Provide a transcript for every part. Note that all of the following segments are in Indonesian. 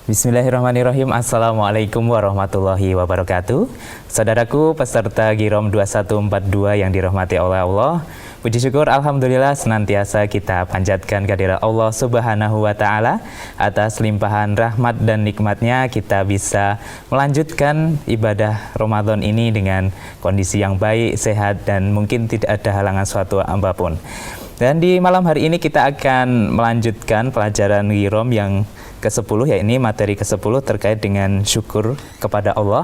Bismillahirrahmanirrahim. Assalamualaikum warahmatullahi wabarakatuh. Saudaraku peserta Girom 2142 yang dirahmati oleh Allah, puji syukur alhamdulillah senantiasa kita panjatkan kehadirat Allah Subhanahu wa taala. Atas limpahan rahmat dan nikmatnya kita bisa melanjutkan ibadah Ramadan ini dengan kondisi yang baik, sehat, dan mungkin tidak ada halangan suatu apapun. Dan di malam hari ini kita akan melanjutkan pelajaran Girom yang ke-10, yakni materi ke-10 terkait dengan syukur kepada Allah,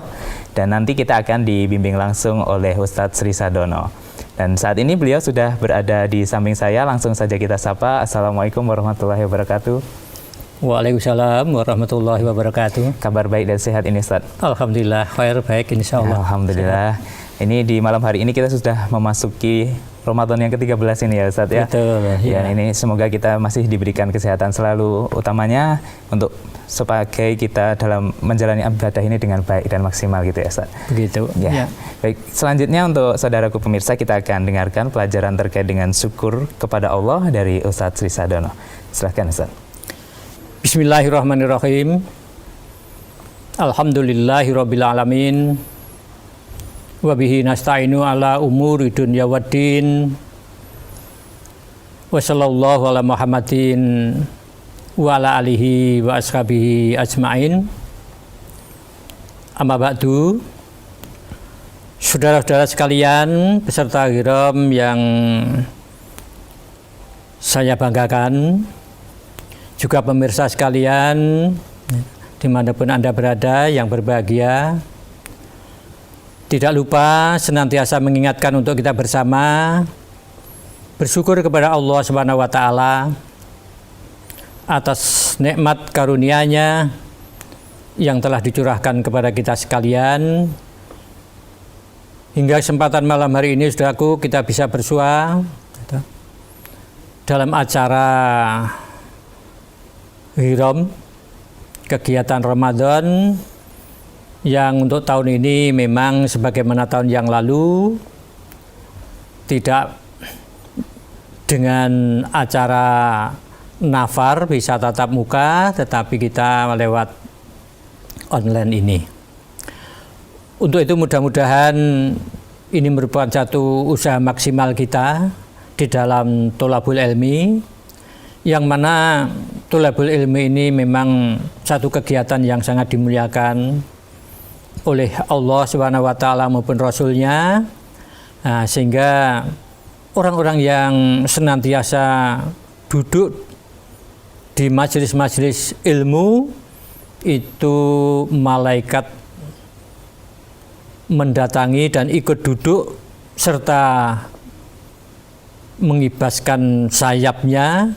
dan nanti kita akan dibimbing langsung oleh Ustadz Sri Sadono. Dan saat ini beliau sudah berada di samping saya, langsung saja kita sapa. Assalamualaikum warahmatullahi wabarakatuh. Waalaikumsalam warahmatullahi wabarakatuh. Kabar baik dan sehat ini, Ustadz? Alhamdulillah, khair baik insyaallah. Alhamdulillah. Ini di malam hari ini kita sudah memasuki Ramadan yang ke-13 ini ya Ustadz ya. Betul. Ya, ini semoga kita masih diberikan kesehatan selalu, utamanya untuk sebagai kita dalam menjalani ibadah ini dengan baik dan maksimal gitu ya Ustadz. Begitu. Ya. Baik, selanjutnya untuk saudaraku pemirsa kita akan dengarkan pelajaran terkait dengan syukur kepada Allah dari Ustadz Sri Sadono. Silakan Ustadz. Bismillahirrahmanirrahim. Alhamdulillahirabbil alamin. Wa bihi nasta'inu ala umuri dunya waddin. Wa sallallahu ala Muhammadin wa ala alihi wa ashabihi ajmain. Amma ba'du. Saudara-saudara sekalian, peserta Girom yang saya banggakan, juga pemirsa sekalian dimanapun Anda berada yang berbahagia, tidak lupa senantiasa mengingatkan untuk kita bersama bersyukur kepada Allah Subhanahu wa taala atas nikmat karunia-Nya yang telah dicurahkan kepada kita sekalian. Hingga kesempatan malam hari ini, saudaraku, kita bisa bersua dalam acara Girom, kegiatan Ramadan yang untuk tahun ini memang sebagaimana tahun yang lalu tidak dengan acara nafar bisa tatap muka, tetapi kita lewat online ini. Untuk itu mudah-mudahan ini merupakan satu usaha maksimal kita di dalam tholabul ilmi, yang mana tholabul ilmi ini memang satu kegiatan yang sangat dimuliakan oleh Allah Subhanahu wa taala maupun Rasul-Nya. Nah, sehingga orang-orang yang senantiasa duduk di majelis-majelis ilmu itu malaikat mendatangi dan ikut duduk serta mengibaskan sayapnya,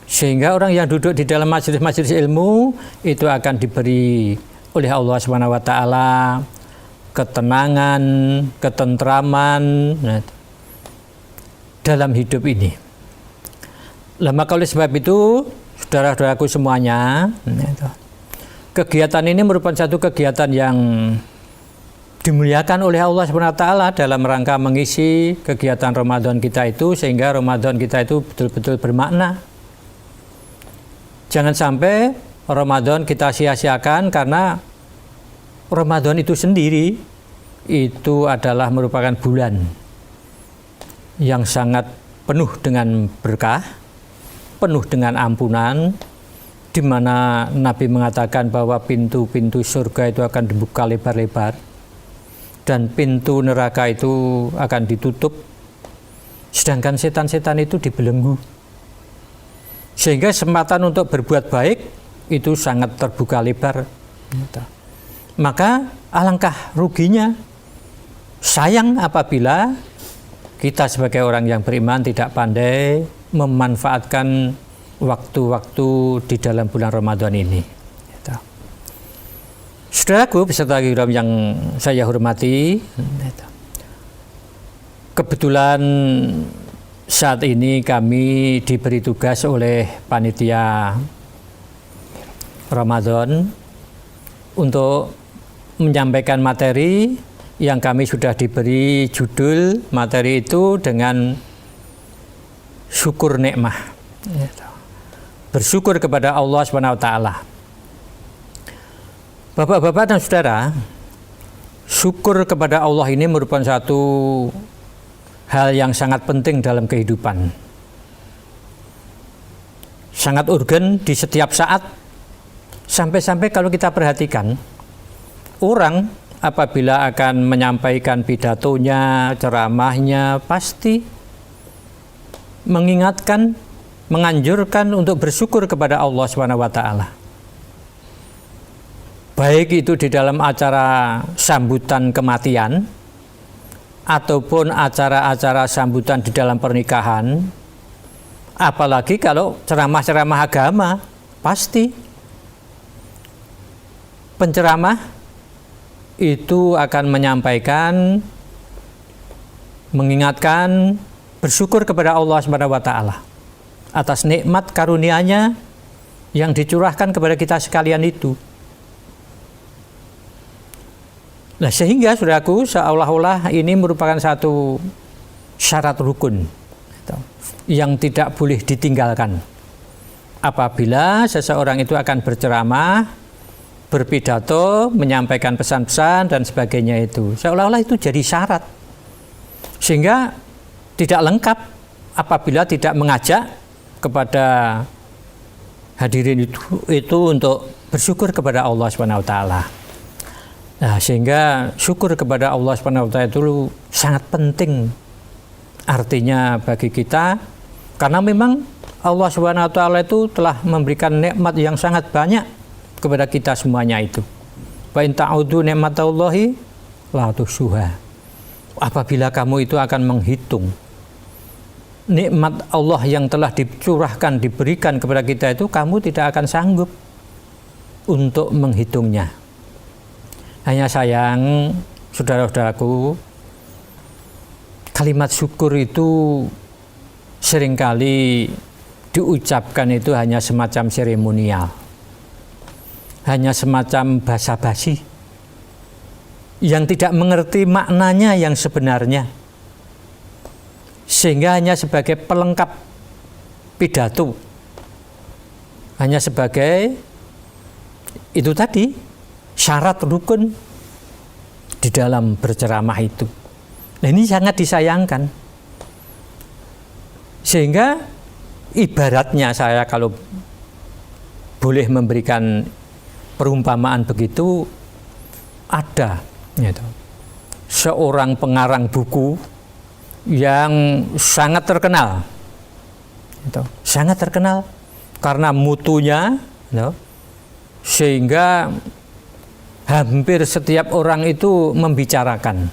sehingga orang yang duduk di dalam majelis-majelis ilmu itu akan diberi oleh Allah Subhanahu wa taala ketenangan, ketentraman dalam hidup ini. Maka oleh sebab itu, saudara-saudaraku semuanya, kegiatan ini merupakan satu kegiatan yang dimuliakan oleh Allah Subhanahu wa taala dalam rangka mengisi kegiatan Ramadan kita itu, sehingga Ramadan kita itu betul-betul bermakna. Jangan sampai Ramadan kita sia-siakan, karena Ramadan itu sendiri itu adalah merupakan bulan yang sangat penuh dengan berkah, penuh dengan ampunan, di mana Nabi mengatakan bahwa pintu-pintu surga itu akan dibuka lebar-lebar dan pintu neraka itu akan ditutup, sedangkan setan-setan itu dibelenggu, sehingga kesempatan untuk berbuat baik itu sangat terbuka lebar. Maka alangkah ruginya, sayang apabila kita sebagai orang yang beriman tidak pandai memanfaatkan waktu-waktu di dalam bulan Ramadan ini. Saudaraku peserta Girom yang saya hormati, kebetulan saat ini kami diberi tugas oleh panitia Ramadan untuk menyampaikan materi yang kami sudah diberi judul materi itu dengan syukur nikmah. Bersyukur kepada Allah Subhanahu wa taala. Bapak-bapak dan saudara, syukur kepada Allah ini merupakan satu hal yang sangat penting dalam kehidupan. Sangat urgen di setiap saat. Sampai-sampai kalau kita perhatikan, orang apabila akan menyampaikan pidatonya, ceramahnya, pasti mengingatkan, menganjurkan untuk bersyukur kepada Allah SWT. Baik itu di dalam acara sambutan kematian ataupun acara-acara sambutan di dalam pernikahan, apalagi kalau ceramah-ceramah agama, pasti penceramah itu akan menyampaikan, mengingatkan, bersyukur kepada Allah SWT atas nikmat karunia-Nya yang dicurahkan kepada kita sekalian itu. Nah, sehingga saudaraku, seolah-olah ini merupakan satu syarat rukun yang tidak boleh ditinggalkan. Apabila seseorang itu akan berceramah, berpidato, menyampaikan pesan-pesan dan sebagainya itu, seolah-olah itu jadi syarat. Sehingga tidak lengkap apabila tidak mengajak kepada hadirin itu untuk bersyukur kepada Allah SWT. Nah, sehingga syukur kepada Allah SWT itu sangat penting artinya bagi kita, karena memang Allah SWT itu telah memberikan nikmat yang sangat banyak kepada kita semuanya itu. Wa in ta'udu ni'matallahi la tuhsuha. Apabila kamu itu akan menghitung nikmat Allah yang telah dicurahkan, diberikan kepada kita itu, kamu tidak akan sanggup untuk menghitungnya. Hanya sayang, saudara-saudaraku, kalimat syukur itu seringkali diucapkan itu hanya semacam seremonial, hanya semacam basa-basi yang tidak mengerti maknanya yang sebenarnya, sehingga hanya sebagai pelengkap pidato, hanya sebagai itu tadi syarat rukun di dalam berceramah itu. Nah, ini sangat disayangkan. Sehingga ibaratnya, saya kalau boleh memberikan perumpamaan begitu, ada gitu, seorang pengarang buku yang sangat terkenal, gitu, sangat terkenal karena mutunya, gitu, sehingga hampir setiap orang itu membicarakan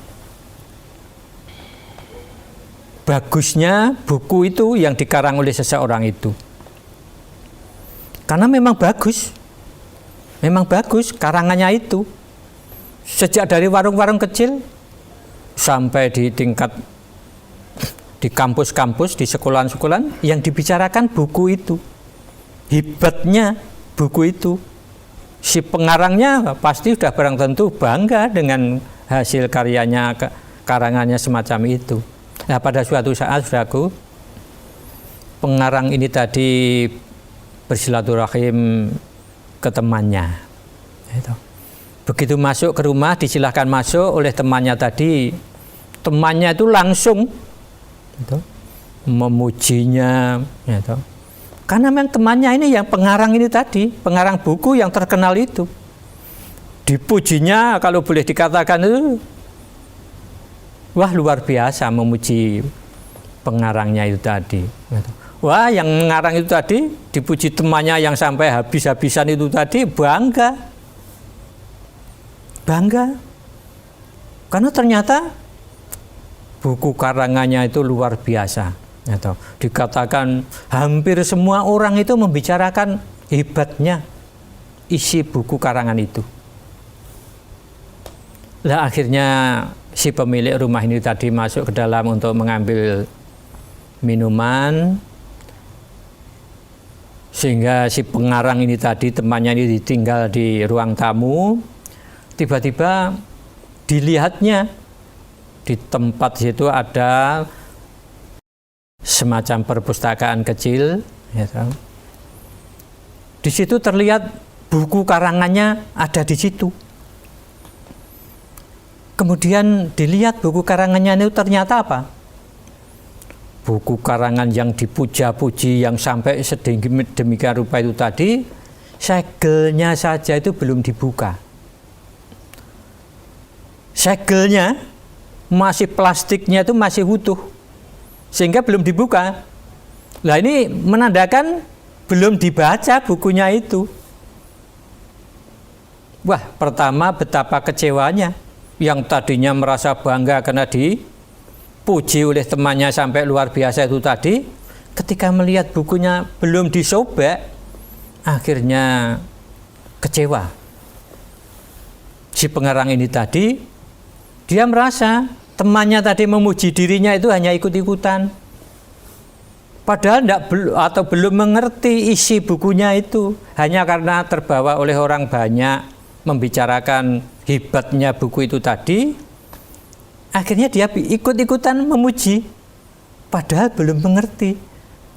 bagusnya buku itu yang dikarang oleh seseorang itu. Karena memang bagus karangannya itu. Sejak dari warung-warung kecil sampai di tingkat di kampus-kampus, di sekolahan-sekolahan, yang dibicarakan buku itu. Hebatnya buku itu. Si pengarangnya pasti sudah barang tentu bangga dengan hasil karyanya, karangannya semacam itu. Nah, pada suatu saat, saudaraku, pengarang ini tadi bersilaturahim ke temannya. Begitu masuk ke rumah, disilahkan masuk oleh temannya tadi. Temannya itu langsung memujinya. Karena memang temannya ini yang pengarang ini tadi, pengarang buku yang terkenal itu. Dipujinya kalau boleh dikatakan itu, wah luar biasa memuji pengarangnya itu tadi. Wah, yang mengarang itu tadi dipuji temannya yang sampai habis-habisan itu tadi, bangga. Karena ternyata buku karangannya itu luar biasa. Atau dikatakan hampir semua orang itu membicarakan hebatnya isi buku karangan itu. Lah akhirnya si pemilik rumah ini tadi masuk ke dalam untuk mengambil minuman, sehingga si pengarang ini tadi, temannya ini ditinggal di ruang tamu. Tiba-tiba dilihatnya di tempat situ ada semacam perpustakaan kecil, ya, di situ terlihat buku karangannya ada di situ. Kemudian dilihat buku karangannya itu ternyata apa? Buku karangan yang dipuja-puji, yang sampai sedemikian rupa itu tadi, segelnya saja itu belum dibuka. Segelnya masih, plastiknya itu masih utuh, sehingga belum dibuka. Nah, ini menandakan belum dibaca bukunya itu. Wah, pertama betapa kecewanya. Yang tadinya merasa bangga karena dipuji oleh temannya sampai luar biasa itu tadi, ketika melihat bukunya belum disobek, akhirnya kecewa. Si pengarang ini tadi, dia merasa temannya tadi memuji dirinya itu hanya ikut-ikutan. Padahal belum mengerti isi bukunya itu, hanya karena terbawa oleh orang banyak membicarakan hebatnya buku itu tadi, akhirnya dia ikut-ikutan memuji, padahal belum mengerti.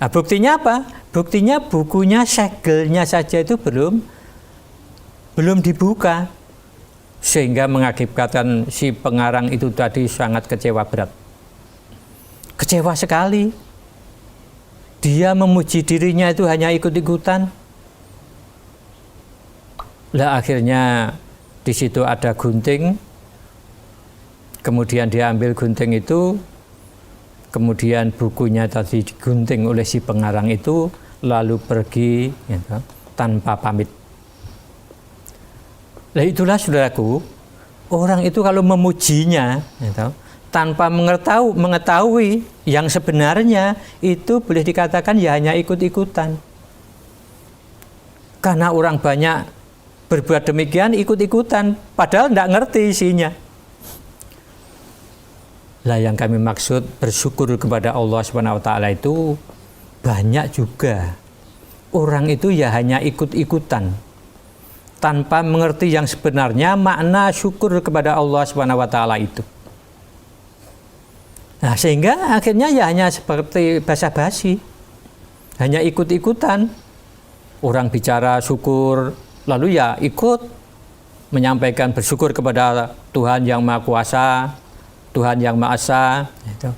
Nah, buktinya apa? Buktinya bukunya, segelnya saja itu belum dibuka, sehingga mengakibatkan si pengarang itu tadi sangat kecewa berat. Kecewa sekali. Dia memuji dirinya itu hanya ikut-ikutan. Lah akhirnya di situ ada gunting, kemudian dia ambil gunting itu, kemudian bukunya tadi digunting oleh si pengarang itu, lalu pergi gitu, tanpa pamit. Nah itulah saudaraku, orang itu kalau memujinya gitu, tanpa mengetahui yang sebenarnya, itu boleh dikatakan ya hanya ikut-ikutan. Karena orang banyak berbuat demikian, ikut-ikutan, padahal tidak ngerti isinya. Lah yang kami maksud bersyukur kepada Allah SWT itu banyak juga. Orang itu ya hanya ikut-ikutan, tanpa mengerti yang sebenarnya makna syukur kepada Allah SWT itu. Nah sehingga akhirnya ya hanya seperti basa-basi, hanya ikut-ikutan. Orang bicara syukur, lalu ya ikut menyampaikan bersyukur kepada Tuhan yang Maha Kuasa, Tuhan yang Maha Esa, gitu.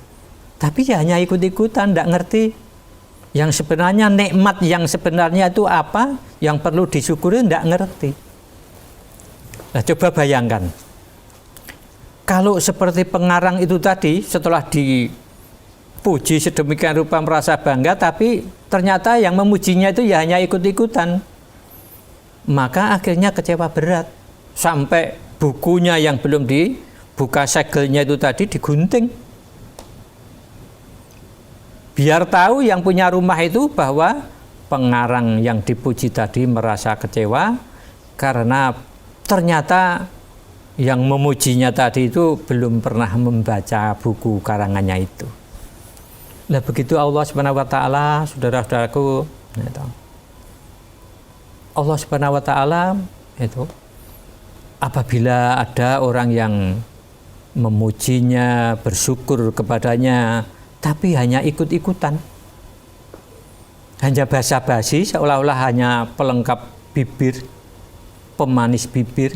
Tapi ya hanya ikut-ikutan, tidak ngerti yang sebenarnya, nikmat yang sebenarnya itu apa, yang perlu disyukuri tidak ngerti. Nah coba bayangkan, kalau seperti pengarang itu tadi, setelah dipuji sedemikian rupa merasa bangga, tapi ternyata yang memujinya itu ya hanya ikut-ikutan, maka akhirnya kecewa berat, sampai bukunya yang belum dibuka segelnya itu tadi digunting. Biar tahu yang punya rumah itu bahwa pengarang yang dipuji tadi merasa kecewa karena ternyata yang memujinya tadi itu belum pernah membaca buku karangannya itu. Nah begitu Allah Subhanahu wa taala, saudara-saudaraku, Allah Subhanahu wa taala itu apabila ada orang yang memujinya, bersyukur kepadanya, tapi hanya ikut-ikutan, hanya basa-basi, seolah-olah hanya pelengkap bibir, pemanis bibir,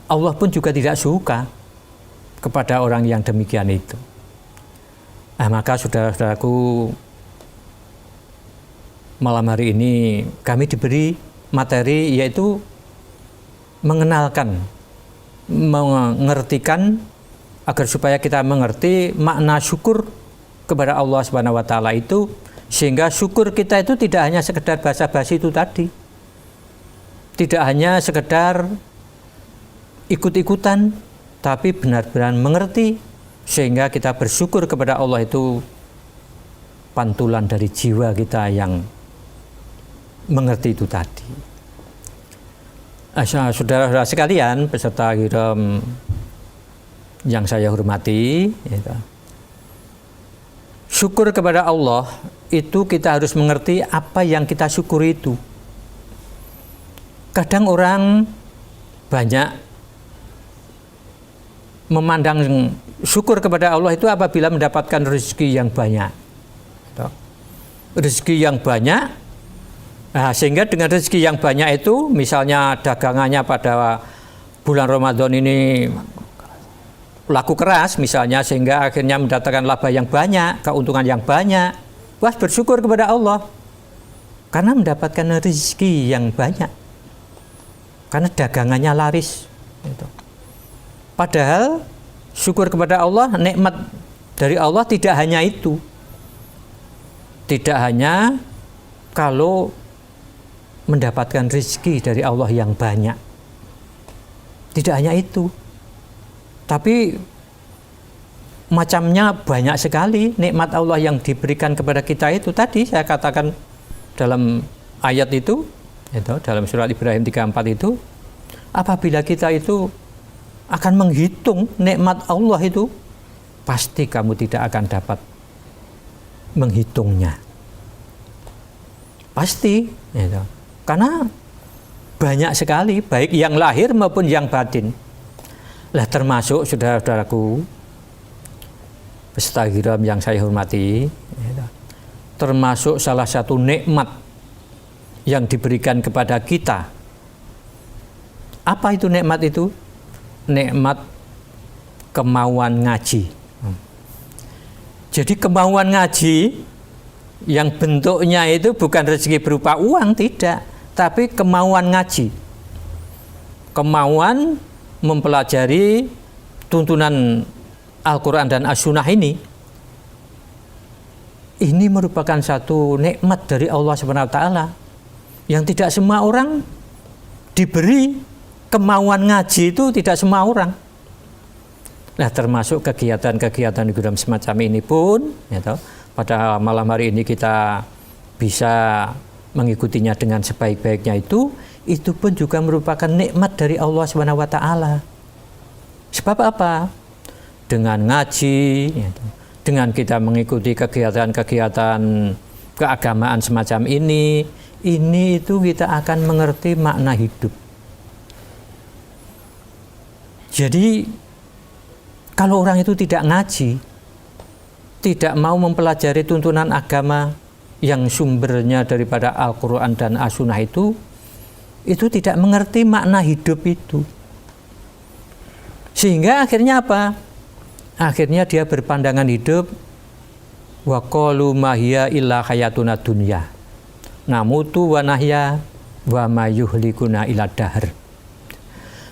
Allah pun juga tidak suka kepada orang yang demikian itu. Nah, maka saudara-saudaraku, malam hari ini kami diberi materi yaitu mengenalkan, mengertikan agar supaya kita mengerti makna syukur kepada Allah Subhanahu wa taala itu, sehingga syukur kita itu tidak hanya sekedar basa-basi itu tadi. Tidak hanya sekedar ikut-ikutan, tapi benar-benar mengerti, sehingga kita bersyukur kepada Allah itu pantulan dari jiwa kita yang mengerti itu tadi. Saudara-saudara sekalian, peserta Girom yang saya hormati, syukur kepada Allah itu kita harus mengerti apa yang kita syukuri itu. Kadang orang banyak memandang syukur kepada Allah itu apabila mendapatkan rezeki yang banyak. Rezeki yang banyak, Nah, sehingga dengan rezeki yang banyak itu, misalnya dagangannya pada bulan Ramadan ini laku keras misalnya, sehingga akhirnya mendatangkan laba yang banyak, keuntungan yang banyak, wah bersyukur kepada Allah karena mendapatkan rezeki yang banyak, karena dagangannya laris gitu. Padahal syukur kepada Allah, nikmat dari Allah tidak hanya itu, tidak hanya kalau mendapatkan rezeki dari Allah yang banyak, tidak hanya itu, tapi macamnya banyak sekali nikmat Allah yang diberikan kepada kita itu. Tadi saya katakan dalam ayat itu dalam surat Ibrahim 34 itu, apabila kita itu akan menghitung nikmat Allah itu, pasti kamu tidak akan dapat menghitungnya. Pasti gitu. Karena banyak sekali, baik yang lahir maupun yang batin. Lah termasuk saudara-saudaraku peserta Giram yang saya hormati, termasuk salah satu nikmat yang diberikan kepada kita. Apa itu nikmat itu? Nikmat kemauan ngaji. Jadi kemauan ngaji yang bentuknya itu bukan rezeki berupa uang, tidak, tapi kemauan ngaji, kemauan mempelajari tuntunan Al-Quran dan As-Sunnah ini merupakan satu nikmat dari Allah SWT yang tidak semua orang diberi. Kemauan ngaji itu tidak semua orang. Nah, termasuk kegiatan-kegiatan di Giram semacam ini pun pada malam hari ini kita bisa mengikutinya dengan sebaik-baiknya, itu pun juga merupakan nikmat dari Allah SWT. Sebab apa? Dengan ngaji, dengan kita mengikuti kegiatan-kegiatan keagamaan semacam ini itu kita akan mengerti makna hidup. Jadi kalau orang itu tidak ngaji, tidak mau mempelajari tuntunan agama yang sumbernya daripada Al-Quran dan As-Sunnah itu tidak mengerti makna hidup itu. Sehingga akhirnya apa? Akhirnya dia berpandangan hidup, wa qalu ma hiya illa hayatuna dunya namutu wa nahya wa ma yuhlikuna illa dahr.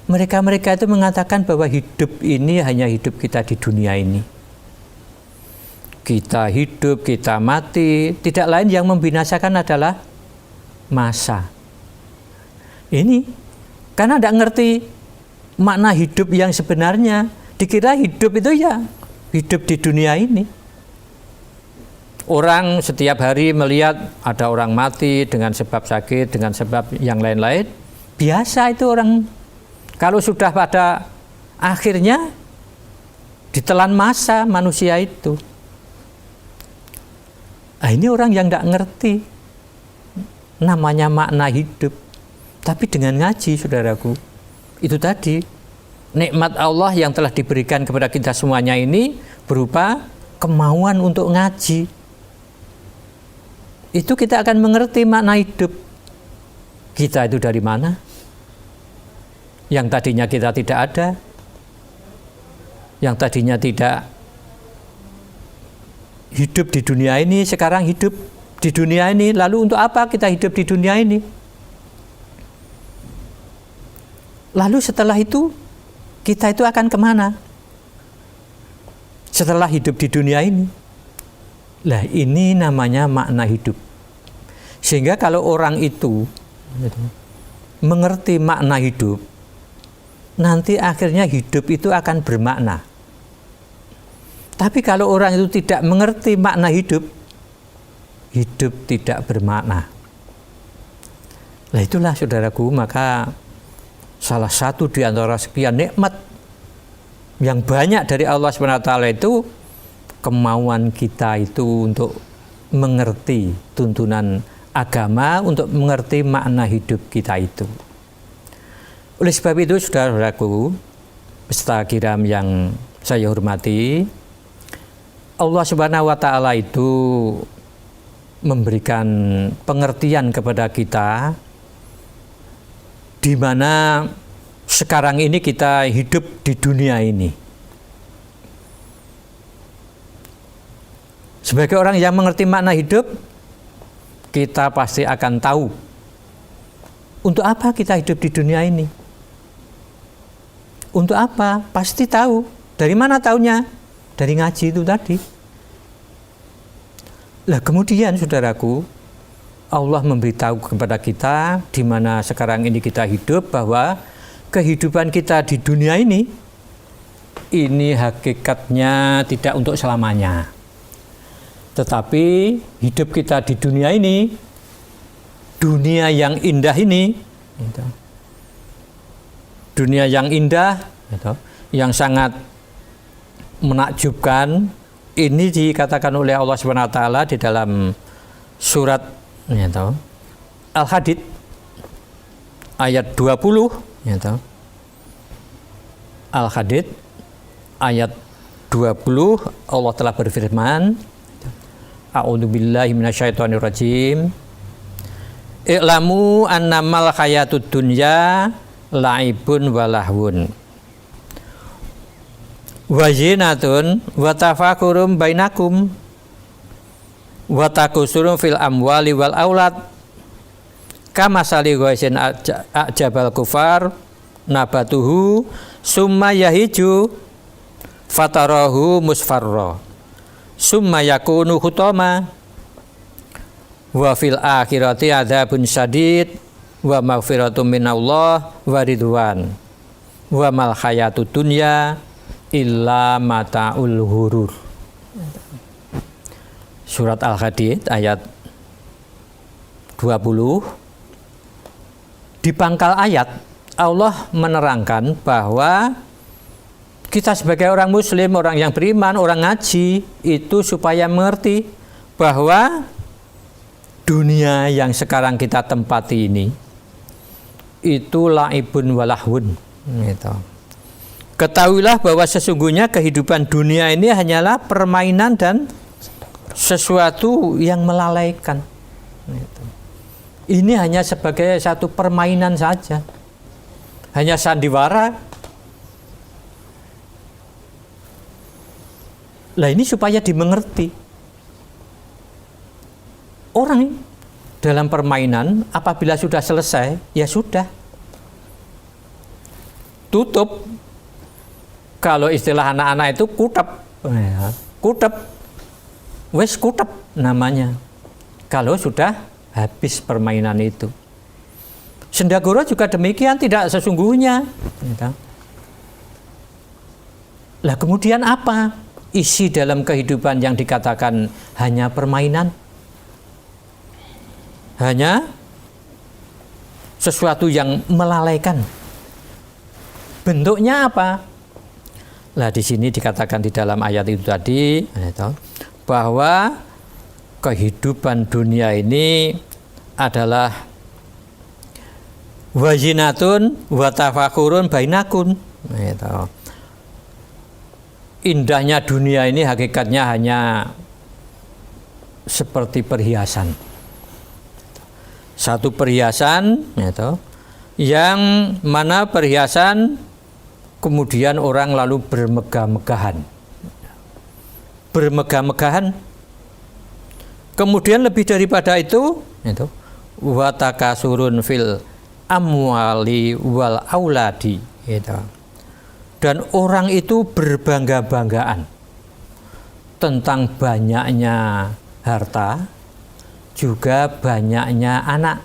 Mereka itu mengatakan bahwa hidup ini hanya hidup kita di dunia ini. Kita hidup, kita mati, tidak lain yang membinasakan adalah masa. Ini karena tidak ngerti makna hidup yang sebenarnya, dikira hidup itu ya hidup di dunia ini. Orang setiap hari melihat ada orang mati dengan sebab sakit, dengan sebab yang lain-lain, biasa itu orang. Kalau sudah pada akhirnya ditelan masa manusia itu. Nah, ini orang yang tidak ngerti namanya makna hidup. Tapi dengan ngaji, saudaraku, itu tadi nikmat Allah yang telah diberikan kepada kita semuanya ini berupa kemauan untuk ngaji. Itu kita akan mengerti makna hidup. Kita itu dari mana? Yang tadinya kita tidak ada, yang tadinya tidak hidup di dunia ini, sekarang hidup di dunia ini. Lalu untuk apa kita hidup di dunia ini? Lalu setelah itu kita itu akan kemana? Setelah hidup di dunia ini. Lah, ini namanya makna hidup. Sehingga kalau orang itu mengerti makna hidup, nanti akhirnya hidup itu akan bermakna. Tapi kalau orang itu tidak mengerti makna hidup, hidup tidak bermakna. Nah, itulah saudaraku, maka salah satu di antara sekian nikmat yang banyak dari Allah SWT itu kemauan kita itu untuk mengerti tuntunan agama, untuk mengerti makna hidup kita itu. Oleh sebab itu, saudara-saudaraku peserta Giram yang saya hormati, Allah Subhanahu wa Ta'ala itu memberikan pengertian kepada kita di mana sekarang ini kita hidup di dunia ini. Sebagai orang yang mengerti makna hidup, kita pasti akan tahu untuk apa kita hidup di dunia ini. Untuk apa? Pasti tahu. Dari mana taunya? Dari ngaji itu tadi. Lah kemudian saudaraku, Allah memberitahu kepada kita di mana sekarang ini kita hidup bahwa kehidupan kita di dunia ini hakikatnya tidak untuk selamanya. Tetapi hidup kita di dunia ini, dunia yang indah ini, dunia yang indah, yang sangat menakjubkan, ini dikatakan oleh Allah SWT di dalam surat Al-Hadid ayat 20. Al-Hadid ayat 20, Allah telah berfirman, A'udzubillahi minasyaitonirrajim. I'lamu annamal hayatud dunya la'ibun wa lahwun wa zinatun wa tafakurum bainakum wa takusurum fil amwali wal aulad kama sali ghaisin a'jabal kufar nabatuhu summa yahiju fatarahu musfarra summa yakunu hutama wa fil akhirati adzabun syadid wa maghfiratum minallah wa ridwan wa mal hayatud dunya illa mata'ul ghurur. Surat Al-Hadid ayat 20. Di pangkal ayat Allah menerangkan bahwa kita sebagai orang muslim, orang yang beriman, orang ngaji itu supaya mengerti bahwa dunia yang sekarang kita tempati ini itu laibun walahun gitu. Ketahuilah bahwa sesungguhnya kehidupan dunia ini hanyalah permainan dan sesuatu yang melalaikan gitu. Ini hanya sebagai satu permainan saja, hanya sandiwara. Lah ini supaya dimengerti. Orang dalam permainan apabila sudah selesai, ya sudah. Tutup. Kalau istilah anak-anak itu kutep. Kutep. Wes kutep namanya. Kalau sudah habis permainan itu. Sendagoro juga demikian, tidak sesungguhnya. Lah kemudian apa isi dalam kehidupan yang dikatakan hanya permainan? Hanya sesuatu yang melalaikan. Bentuknya apa? Lah di sini dikatakan di dalam ayat itu tadi bahwa kehidupan dunia ini adalah wazinatun wa tafakurun bainakum. Indahnya dunia ini hakikatnya hanya seperti perhiasan. Satu perhiasan yang mana perhiasan kemudian orang lalu bermegah-megahan. Kemudian lebih daripada itu wa takasurun fil amwali wal auladi dan orang itu berbangga-banggaan tentang banyaknya harta juga banyaknya anak.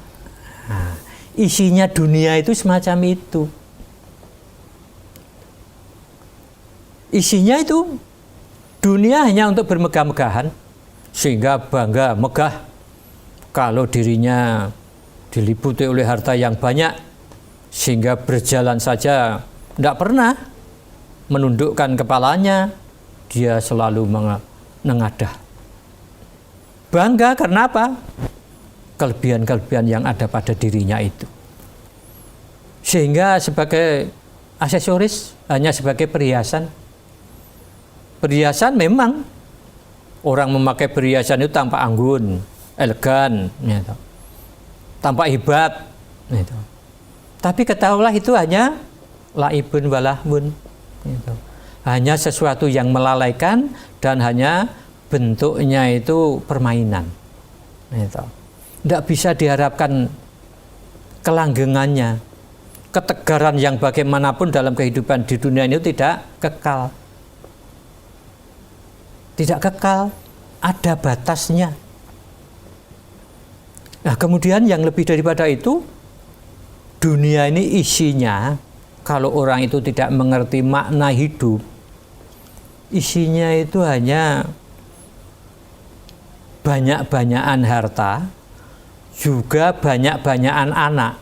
Nah, isinya dunia itu semacam itu. Isinya itu dunia hanya untuk bermegah-megahan sehingga bangga megah kalau dirinya diliputi oleh harta yang banyak sehingga berjalan saja tidak pernah menundukkan kepalanya, dia selalu menengadah. Bangga karena apa? Kelebihan-kelebihan yang ada pada dirinya itu. Sehingga sebagai aksesoris, hanya sebagai perhiasan. Perhiasan memang orang memakai perhiasan itu tanpa anggun, elegan, gitu. Tampak hebat, gitu. Tapi ketahuilah itu hanya laibun walahmun, gitu. Hanya sesuatu yang melalaikan dan hanya bentuknya itu permainan, gitu. Tidak bisa diharapkan kelanggengannya, ketegaran yang bagaimanapun dalam kehidupan di dunia ini tidak kekal. Tidak kekal, ada batasnya. Nah, kemudian yang lebih daripada itu, dunia ini isinya, kalau orang itu tidak mengerti makna hidup, isinya itu hanya banyak-banyakan harta, juga banyak-banyakan anak.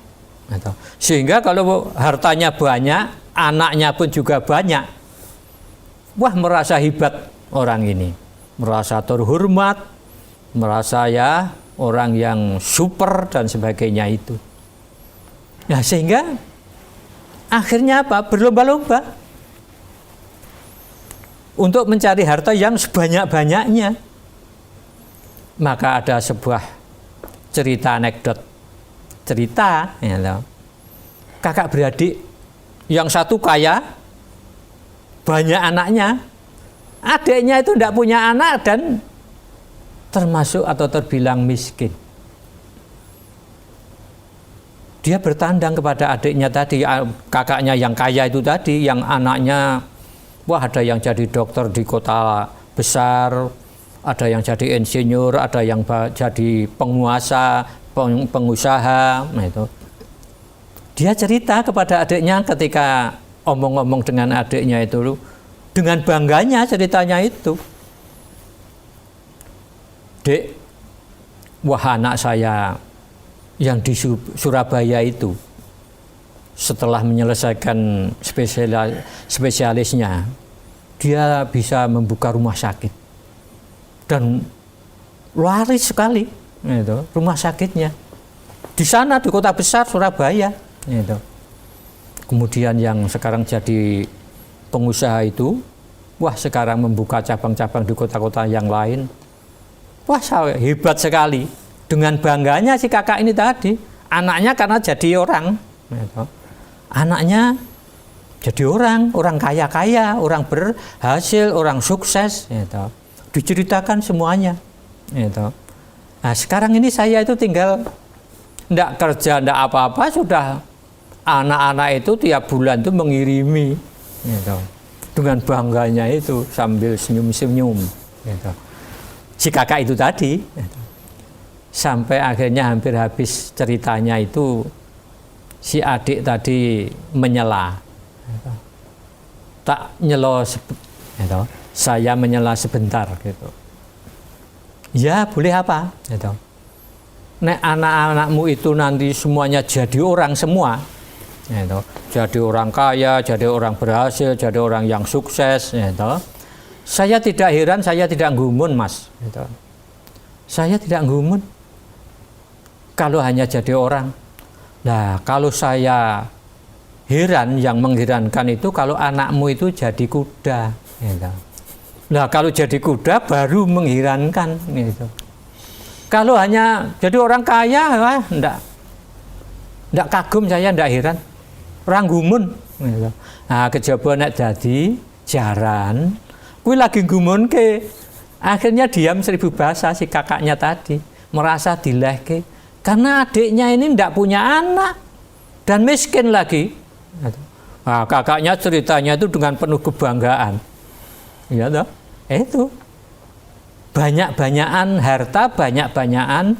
Sehingga kalau hartanya banyak, anaknya pun juga banyak. Wah, merasa hebat orang ini, merasa terhormat, merasa ya orang yang super dan sebagainya itu. Nah, sehingga akhirnya apa? Berlomba-lomba untuk mencari harta yang sebanyak-banyaknya. Maka ada sebuah cerita anekdot, cerita ya, kakak beradik yang satu kaya, banyak anaknya, adiknya itu tidak punya anak dan termasuk atau terbilang miskin. Dia bertandang kepada adiknya tadi, kakaknya yang kaya itu tadi, yang anaknya, wah ada yang jadi dokter di kota besar, ada yang jadi insinyur, ada yang jadi penguasa, pengusaha. Nah itu. Dia cerita kepada adiknya ketika omong-omong dengan adiknya itu, dengan bangganya ceritanya itu. Dek, wah anak saya yang di Surabaya itu, setelah menyelesaikan spesialisnya, dia bisa membuka rumah sakit. Dan laris sekali gitu, rumah sakitnya di sana di kota besar Surabaya gitu. Kemudian yang sekarang jadi pengusaha itu, wah sekarang membuka cabang-cabang di kota-kota yang lain. Wah hebat sekali. Dengan bangganya si kakak ini tadi, anaknya karena jadi orang gitu. Anaknya jadi orang kaya-kaya, orang berhasil, orang sukses gitu. Diceritakan semuanya gitu. Nah sekarang ini saya itu tinggal tidak kerja, tidak apa-apa, sudah anak-anak itu tiap bulan itu mengirimi gitu. Dengan bangganya itu sambil senyum-senyum gitu. Si kakak itu tadi gitu. Sampai akhirnya hampir habis ceritanya itu, si adik tadi menyela gitu. Tak nyelo gitu. Saya menyela sebentar gitu. Ya boleh apa gitu. Nek anak-anakmu itu nanti semuanya jadi orang semua gitu. Jadi orang kaya, jadi orang berhasil, jadi orang yang sukses gitu. Saya tidak heran, saya tidak gumun mas gitu. Saya tidak gumun kalau hanya jadi orang. Nah kalau saya heran, yang mengherankan itu kalau anakmu itu jadi kuda gitu. Nah kalau jadi kuda baru mengherankan gitu. Kalau hanya jadi orang kaya, wah ndak kagum saya, ndak heran, orang gumun gitu. Nah kejaba nek jadi jaran, kui lagi gumun ke, akhirnya diam 1000 bahasa si kakaknya tadi, merasa dilehke karena adiknya ini ndak punya anak dan miskin lagi. Nah kakaknya ceritanya itu dengan penuh kebanggaan. Ya toh, itu banyak-banyakan harta, banyak-banyakan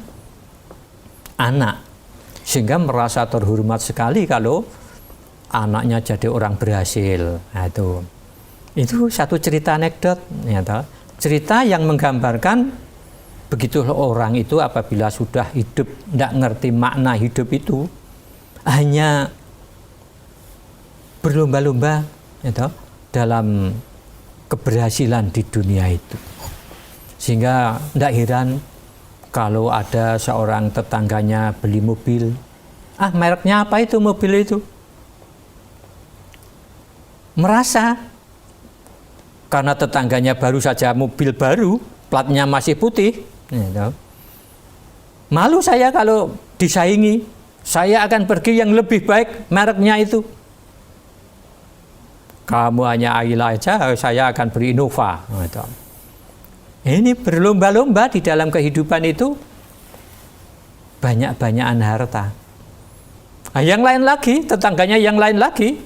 anak, sehingga merasa terhormat sekali kalau anaknya jadi orang berhasil. Nah, itu satu cerita anekdot, ya toh. Cerita yang menggambarkan begitu orang itu apabila sudah hidup tidak ngerti makna hidup itu, hanya berlomba-lomba, ya toh, dalam keberhasilan di dunia itu. Sehingga tidak heran kalau ada seorang tetangganya beli mobil. Ah, mereknya apa itu mobil itu? Merasa karena tetangganya baru saja mobil baru, platnya masih putih, gitu. Malu saya kalau disaingi. Saya akan pergi yang lebih baik mereknya itu. Kamu hanya Ayla aja, saya akan beri Innova. Ini berlomba-lomba di dalam kehidupan itu banyak-banyakan harta. Nah, yang lain lagi, tetangganya yang lain lagi,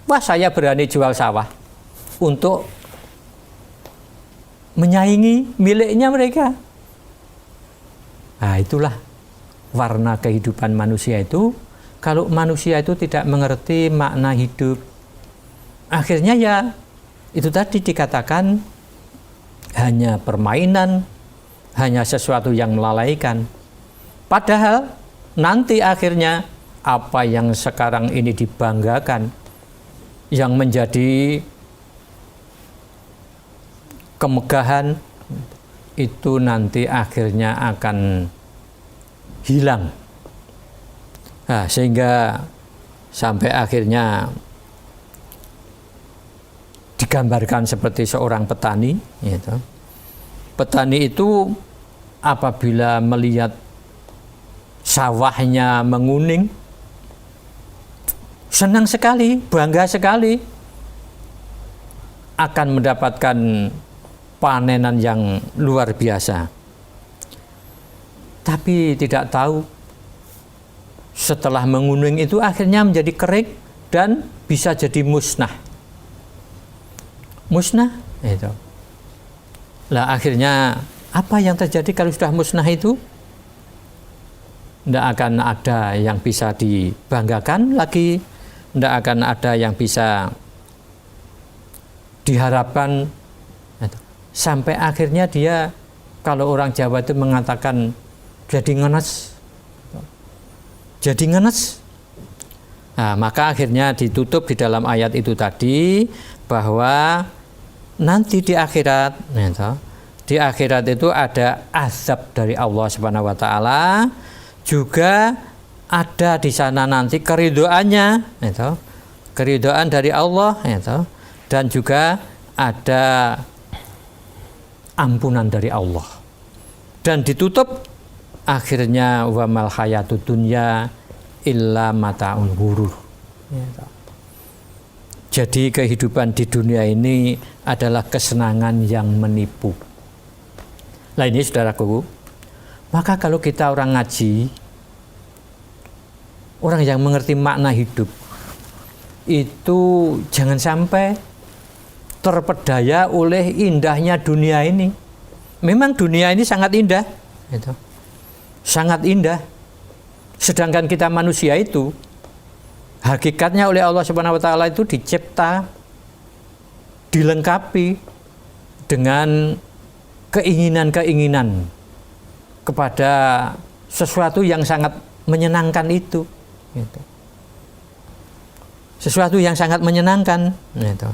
wah saya berani jual sawah untuk menyaingi miliknya mereka. Nah, itulah warna kehidupan manusia itu. Kalau manusia itu tidak mengerti makna hidup, akhirnya ya itu tadi dikatakan hanya permainan, hanya sesuatu yang melalaikan. Padahal nanti akhirnya apa yang sekarang ini dibanggakan, yang menjadi kemegahan, itu nanti akhirnya akan hilang. Nah, sehingga sampai akhirnya digambarkan seperti seorang petani. Gitu. Petani itu apabila melihat sawahnya menguning, senang sekali, bangga sekali, akan mendapatkan panenan yang luar biasa. Tapi tidak tahu setelah menguning itu akhirnya menjadi kering dan bisa jadi musnah. Musnah itu. Lah akhirnya apa yang terjadi kalau sudah musnah itu? Tidak akan ada yang bisa dibanggakan lagi, tidak akan ada yang bisa diharapkan. Sampai akhirnya dia, kalau orang Jawa itu mengatakan jadi ngenes. Jadi ngenes. Nah, maka akhirnya ditutup di dalam ayat itu tadi bahwa nanti di akhirat, di akhirat itu ada azab dari Allah Subhanahu wa taala, juga ada di sana nanti keridhoannya, keridhoan dari Allah, dan juga ada ampunan dari Allah. Dan ditutup akhirnya wa mal hayatud dunya illa mataun ghurur. Jadi kehidupan di dunia ini adalah kesenangan yang menipu. Nah ini saudaraku, maka kalau kita orang ngaji, orang yang mengerti makna hidup, itu jangan sampai terpedaya oleh indahnya dunia ini. Memang dunia ini sangat indah, gitu. Sangat indah. Sedangkan kita manusia itu hakikatnya oleh Allah Subhanahu wa taala itu dicipta, dilengkapi dengan keinginan-keinginan kepada sesuatu yang sangat menyenangkan itu. Gitu. Sesuatu yang sangat menyenangkan. Gitu.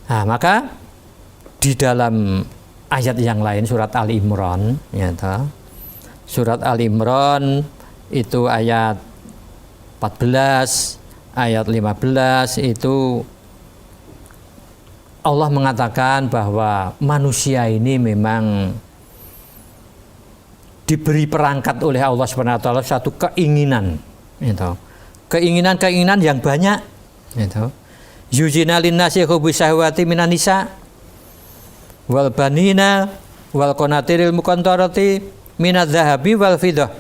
Nah, maka di dalam ayat yang lain surat Ali Imran, gitu. Surat Ali Imran itu ayat 14, ayat 15 itu Allah mengatakan bahwa manusia ini memang diberi perangkat oleh Allah Subhanahu wa taala satu keinginan, gitu. Keinginan-keinginan yang banyak, gitu. Yuzina linnasi hubbus syahwati minan nisa wal banina wal qanatiril muqantarati minadz zahabi wal fiddah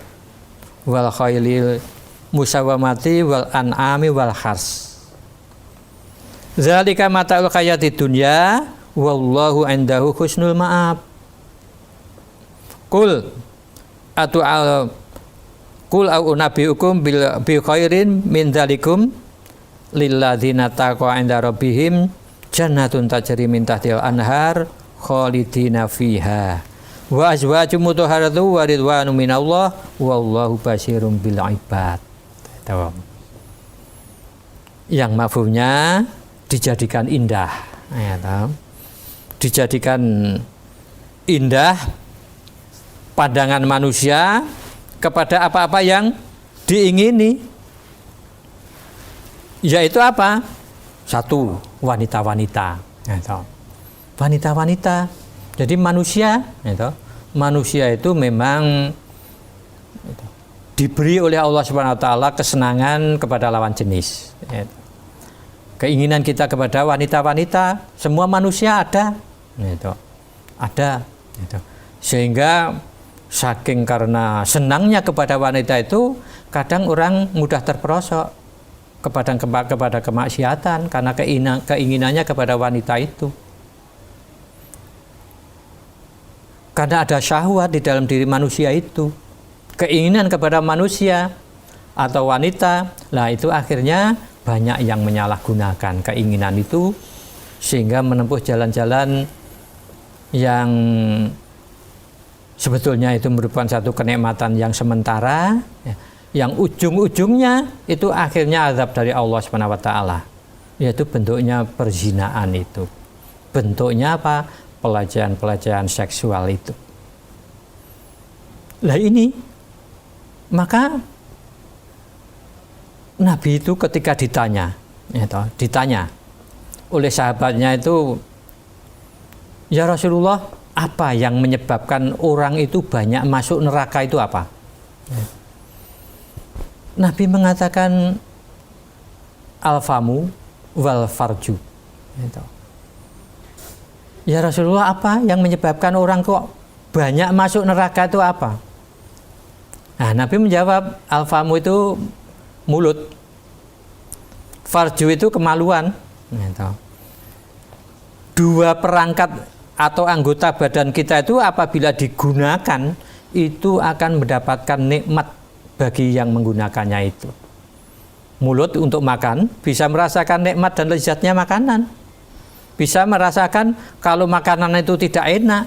wal khailil musawamati wal an'ami wal hars. Zalika mata'ul hayatid dunya wallahu indahu husnul ma'ab. Qul au unabbiukum bi khairin min dzalikum lilladzina taqwa 'inda rabbihim jannatun tajri min tahtiha anhar khalidina fiha wa azwajum mutahharatu wa ridwanu minallah wallahu basyirum bil ibad. Yang mafhumnya dijadikan indah, dijadikan indah pandangan manusia kepada apa-apa yang diingini, yaitu apa? Satu, wanita-wanita, wanita-wanita. Jadi manusia, manusia itu memang Diberi oleh Allah Subhanahu wa taala kesenangan kepada lawan jenis. Keinginan kita kepada wanita-wanita, semua manusia ada. Ada. Sehingga saking karena senangnya kepada wanita itu, kadang orang mudah terperosok kepada kemaksiatan karena keinginannya kepada wanita itu. Karena ada syahwat di dalam diri manusia itu, keinginan kepada manusia atau wanita, lah itu akhirnya banyak yang menyalahgunakan keinginan itu sehingga menempuh jalan-jalan yang sebetulnya itu merupakan satu kenikmatan yang sementara, yang ujung-ujungnya itu akhirnya azab dari Allah Subhanahu wa taala, yaitu bentuknya perzinaan itu. Bentuknya apa? Pelecehan-pelecehan seksual itu. Lah ini, maka Nabi itu ketika ditanya oleh sahabatnya itu, ya Rasulullah, apa yang menyebabkan orang itu banyak masuk neraka itu apa? Nabi mengatakan al-famu wal farju. Ya Rasulullah, apa yang menyebabkan orang kok banyak masuk neraka itu apa? Nah, Nabi menjawab, al-famu itu mulut, farju itu kemaluan. Dua perangkat atau anggota badan kita itu apabila digunakan itu akan mendapatkan nikmat bagi yang menggunakannya itu. Mulut untuk makan, bisa merasakan nikmat dan lezatnya makanan. Bisa merasakan kalau makanan itu tidak enak.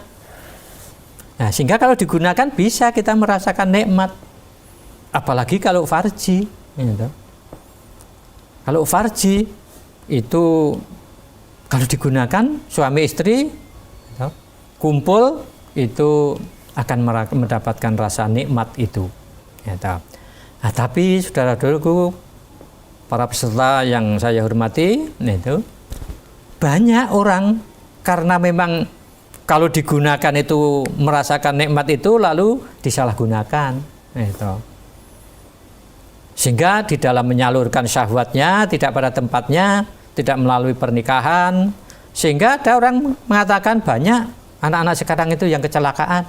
Nah, sehingga kalau digunakan bisa kita merasakan nikmat. Apalagi kalau farji. Kalau farji itu kalau digunakan suami istri kumpul itu akan mendapatkan rasa nikmat itu. Nah, tapi saudara-saudaraku, para peserta yang saya hormati, itu banyak orang karena memang kalau digunakan itu merasakan nikmat itu lalu disalahgunakan. Sehingga di dalam menyalurkan syahwatnya tidak pada tempatnya, tidak melalui pernikahan, sehingga ada orang mengatakan banyak anak-anak sekarang itu yang kecelakaan.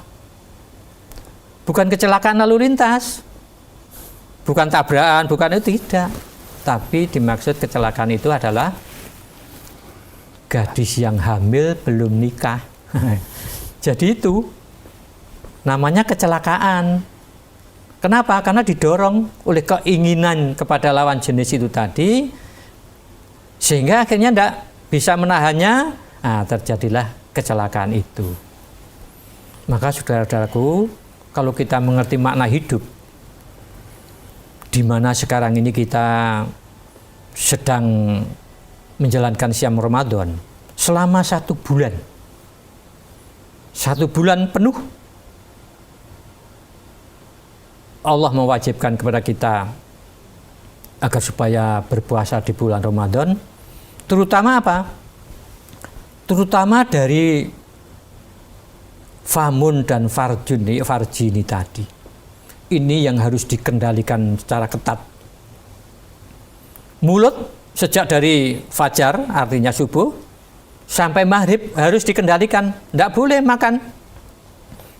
Bukan kecelakaan lalu lintas, bukan tabrakan, bukan itu, tidak. Tapi dimaksud kecelakaan itu adalah gadis yang hamil belum nikah. Jadi itu namanya kecelakaan. Kenapa? Karena didorong oleh keinginan kepada lawan jenis itu tadi, sehingga akhirnya tidak bisa menahannya. Nah, terjadilah kecelakaan itu. Maka saudara-saudaraku, kalau kita mengerti makna hidup, di mana sekarang ini kita sedang menjalankan siam Ramadan selama 1 bulan. 1 bulan penuh Allah mewajibkan kepada kita agar supaya berpuasa di bulan Ramadan, terutama apa? Terutama dari famun dan farji ini tadi. Ini yang harus dikendalikan secara ketat. Mulut sejak dari fajar, artinya subuh, sampai maghrib harus dikendalikan. Tidak boleh makan.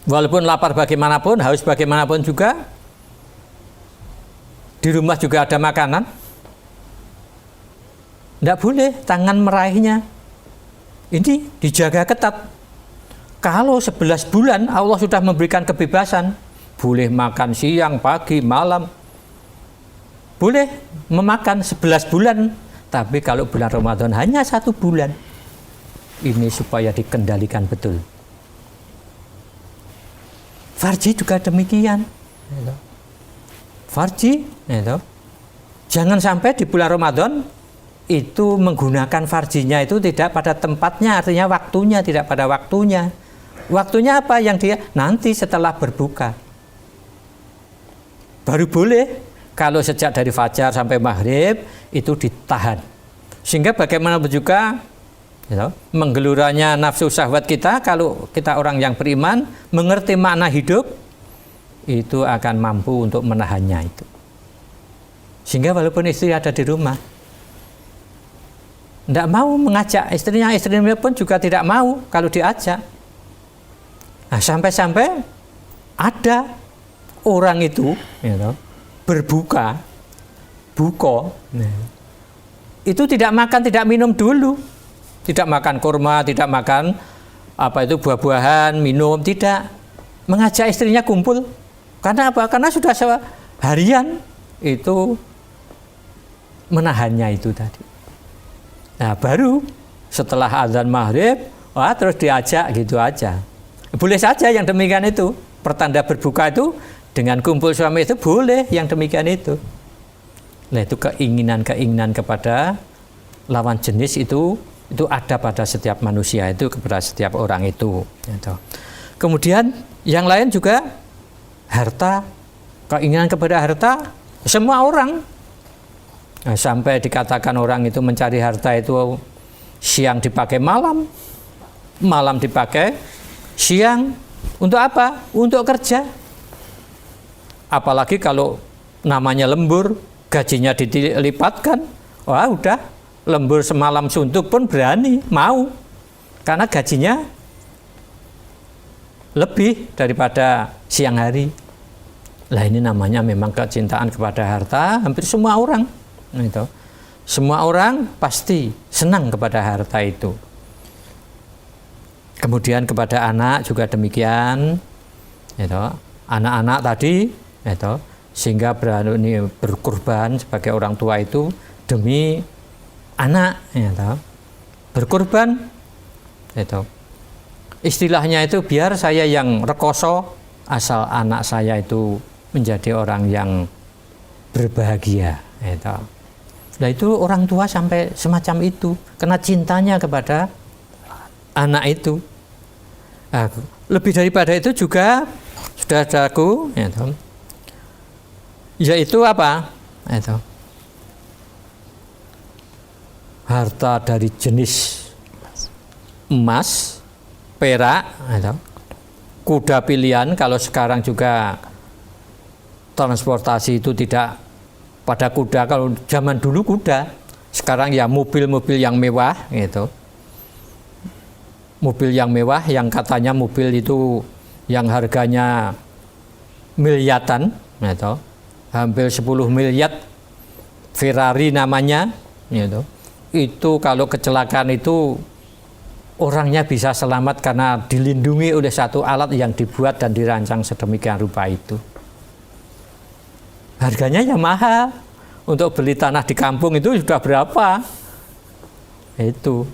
Walaupun lapar bagaimanapun, haus bagaimanapun juga. Di rumah juga ada makanan. Tidak boleh tangan meraihnya. Ini dijaga ketat. Kalau 11 bulan Allah sudah memberikan kebebasan. Boleh makan siang, pagi, malam. Boleh memakan 11 bulan. Tapi kalau bulan Ramadan hanya 1 bulan. Ini supaya dikendalikan betul. Farji juga demikian. Farji, jangan sampai di bulan Ramadan itu menggunakan farjinya itu tidak pada tempatnya, artinya waktunya tidak pada waktunya. Waktunya apa yang dia nanti setelah berbuka. Baru boleh. Kalau sejak dari fajar sampai maghrib itu ditahan. Sehingga bagaimanapun juga menggeluranya nafsu syahwat kita, kalau kita orang yang beriman mengerti makna hidup, itu akan mampu untuk menahannya itu. Sehingga walaupun istri ada di rumah, tidak mau mengajak istrinya pun juga tidak mau kalau diajak. Nah, sampai-sampai ada orang itu berbuka, itu tidak makan, tidak minum dulu, tidak makan kurma, tidak makan buah-buahan, minum, tidak, mengajak istrinya kumpul. Karena apa? Karena sudah seharian itu menahannya itu tadi. Nah, baru setelah azan maghrib, terus diajak gitu aja. Boleh saja yang demikian itu. Pertanda berbuka itu dengan kumpul suami itu boleh yang demikian itu. Nah, itu keinginan kepada lawan jenis itu ada pada setiap manusia itu, kepada setiap orang itu. Gitu. Kemudian yang lain juga harta, keinginan kepada harta semua orang. Nah, sampai dikatakan orang itu mencari harta itu siang dipakai malam, malam dipakai siang. Untuk apa? Untuk kerja. Apalagi kalau namanya lembur, gajinya dilipatkan, udah lembur semalam suntuk pun berani, mau. Karena gajinya lebih daripada siang hari. Lah, ini namanya memang kecintaan kepada harta hampir semua orang. Gitu. Semua orang pasti senang kepada harta itu. Kemudian kepada anak juga demikian. Gitu. Anak-anak tadi, gitu, sehingga berani berkorban sebagai orang tua itu demi anak, gitu. Berkorban, gitu. Istilahnya itu biar saya yang rekoso, asal anak saya itu menjadi orang yang berbahagia. Gitu. Nah, itu orang tua sampai semacam itu karena cintanya kepada anak itu. Nah, lebih daripada itu juga saudaraku, yaitu apa? Itu harta dari jenis emas, perak, kuda pilihan. Kalau sekarang juga transportasi itu tidak pada kuda, kalau zaman dulu kuda, sekarang ya mobil-mobil yang mewah gitu. Mobil yang mewah yang katanya mobil itu yang harganya miliaran gitu. Hampir 10 miliar, Ferrari namanya gitu. Itu kalau kecelakaan itu orangnya bisa selamat karena dilindungi oleh satu alat yang dibuat dan dirancang sedemikian rupa itu. Harganya ya mahal. Untuk beli tanah di kampung itu sudah berapa? Itu.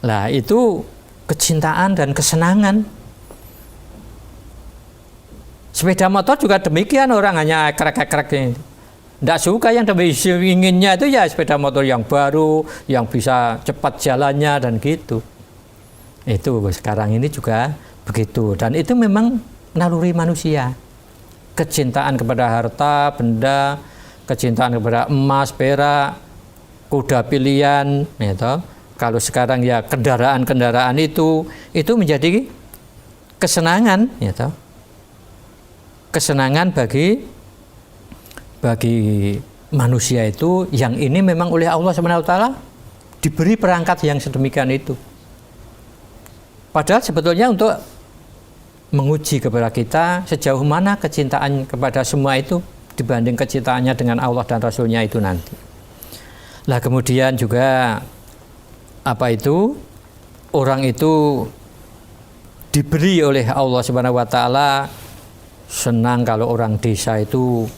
Lah, itu kecintaan dan kesenangan. Sepeda motor juga demikian, orang hanya krek-krek ini. Tidak suka, yang inginnya itu ya sepeda motor yang baru, yang bisa cepat jalannya dan gitu. Itu sekarang ini juga begitu. Dan itu memang naluri manusia. Kecintaan kepada harta, benda, kecintaan kepada emas, perak, kuda pilihan, gitu. Kalau sekarang ya kendaraan-kendaraan itu menjadi kesenangan, gitu. Kesenangan bagi manusia itu, yang ini memang oleh Allah SWT diberi perangkat yang sedemikian itu. Padahal sebetulnya untuk menguji kepada kita sejauh mana kecintaan kepada semua itu dibanding kecintaannya dengan Allah dan Rasulnya itu nanti. Lah, kemudian juga orang itu diberi oleh Allah Subhanahu wa taala senang kalau orang desa itu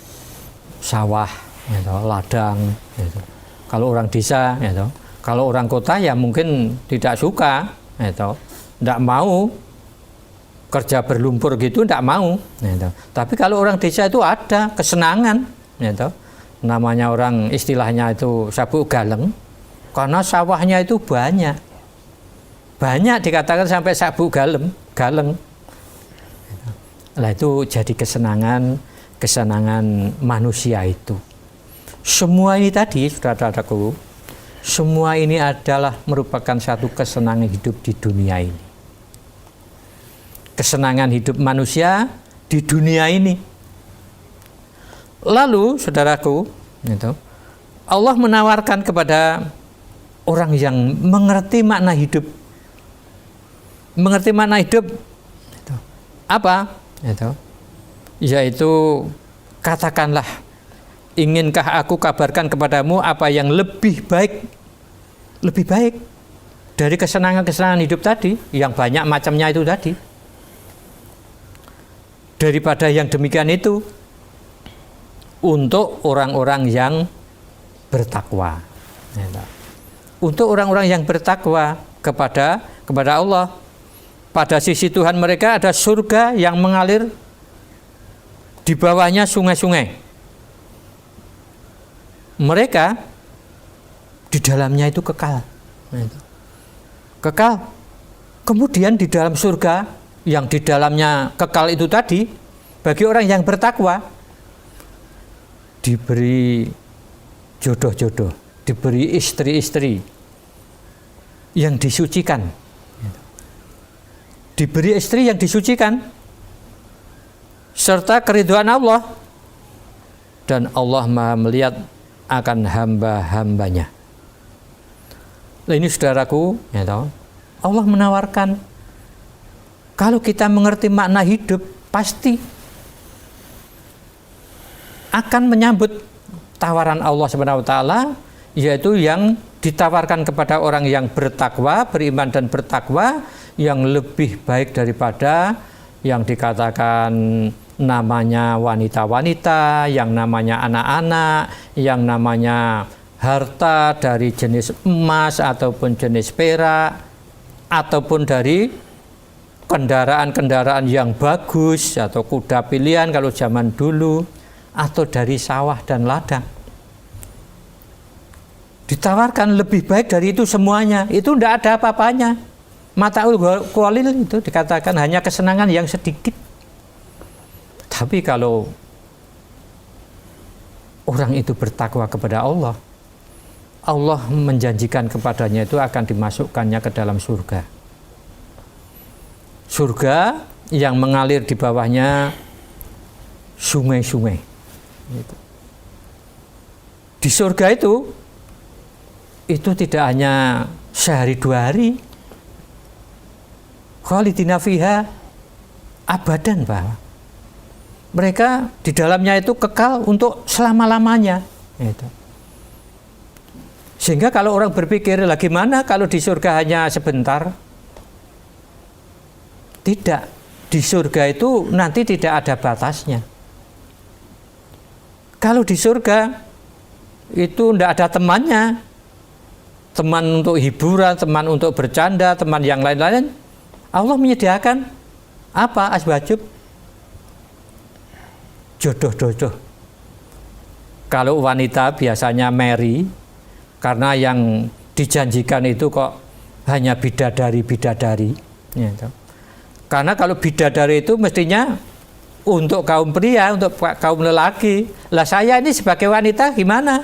sawah, gitu, ladang, gitu. Kalau orang desa, gitu. Kalau orang kota ya mungkin tidak suka, gitu. Tidak mau kerja berlumpur gitu, tidak mau. Gitu. Tapi kalau orang desa itu ada kesenangan, gitu. Namanya orang istilahnya itu sabuk galeng, karena sawahnya itu banyak dikatakan sampai sabuk galeng. Nah, itu jadi kesenangan manusia itu. Semua ini tadi, saudara-saudaraku, semua ini adalah merupakan satu kesenangan hidup di dunia ini. Kesenangan hidup manusia di dunia ini. Lalu saudaraku, gitu, Allah menawarkan kepada orang yang mengerti makna hidup. Mengerti makna hidup gitu. Apa? Gitu. Yaitu katakanlah, inginkah aku kabarkan kepadamu apa yang lebih baik dari kesenangan-kesenangan hidup tadi, yang banyak macamnya itu tadi, daripada yang demikian itu, untuk orang-orang yang bertakwa. Untuk orang-orang yang bertakwa kepada Allah. Pada sisi Tuhan mereka ada surga yang mengalir di bawahnya sungai-sungai. Mereka di dalamnya itu kekal. Kekal. Kemudian di dalam surga yang di dalamnya kekal itu tadi, bagi orang yang bertakwa diberi jodoh-jodoh, diberi istri-istri yang disucikan. Diberi istri yang disucikan serta keridhaan Allah, dan Allah Maha melihat akan hamba-hambanya. Nah, ini saudaraku, ya tahu, Allah menawarkan, kalau kita mengerti makna hidup, pasti akan menyambut tawaran Allah Subhanahu wa taala, yaitu yang ditawarkan kepada orang yang bertakwa, beriman dan bertakwa, yang lebih baik daripada yang dikatakan namanya wanita-wanita, yang namanya anak-anak, yang namanya harta dari jenis emas ataupun jenis perak, ataupun dari kendaraan-kendaraan yang bagus atau kuda pilihan kalau zaman dulu, atau dari sawah dan ladang. Ditawarkan lebih baik dari itu semuanya. Itu tidak ada apa-apanya. Mata'ul qalil itu dikatakan hanya kesenangan yang sedikit. Tapi kalau orang itu bertakwa kepada Allah, Allah menjanjikan kepadanya itu akan dimasukkannya ke dalam surga. Surga yang mengalir di bawahnya sungai-sungai. Di surga itu tidak hanya sehari dua hari, khalidina fiha abadan, Pak. Mereka di dalamnya itu kekal untuk selama-lamanya. Sehingga kalau orang berpikir, lah gimana kalau di surga hanya sebentar? Tidak. Di surga itu nanti tidak ada batasnya. Kalau di surga itu tidak ada temannya. Teman untuk hiburan, teman untuk bercanda, teman yang lain-lain. Allah menyediakan apa? Azwajub, jodoh-jodoh. Kalau wanita biasanya marry, karena yang dijanjikan itu kok hanya bidadari-bidadari. Gitu. Karena kalau bidadari itu mestinya untuk kaum pria, untuk kaum lelaki. Lah saya ini sebagai wanita gimana?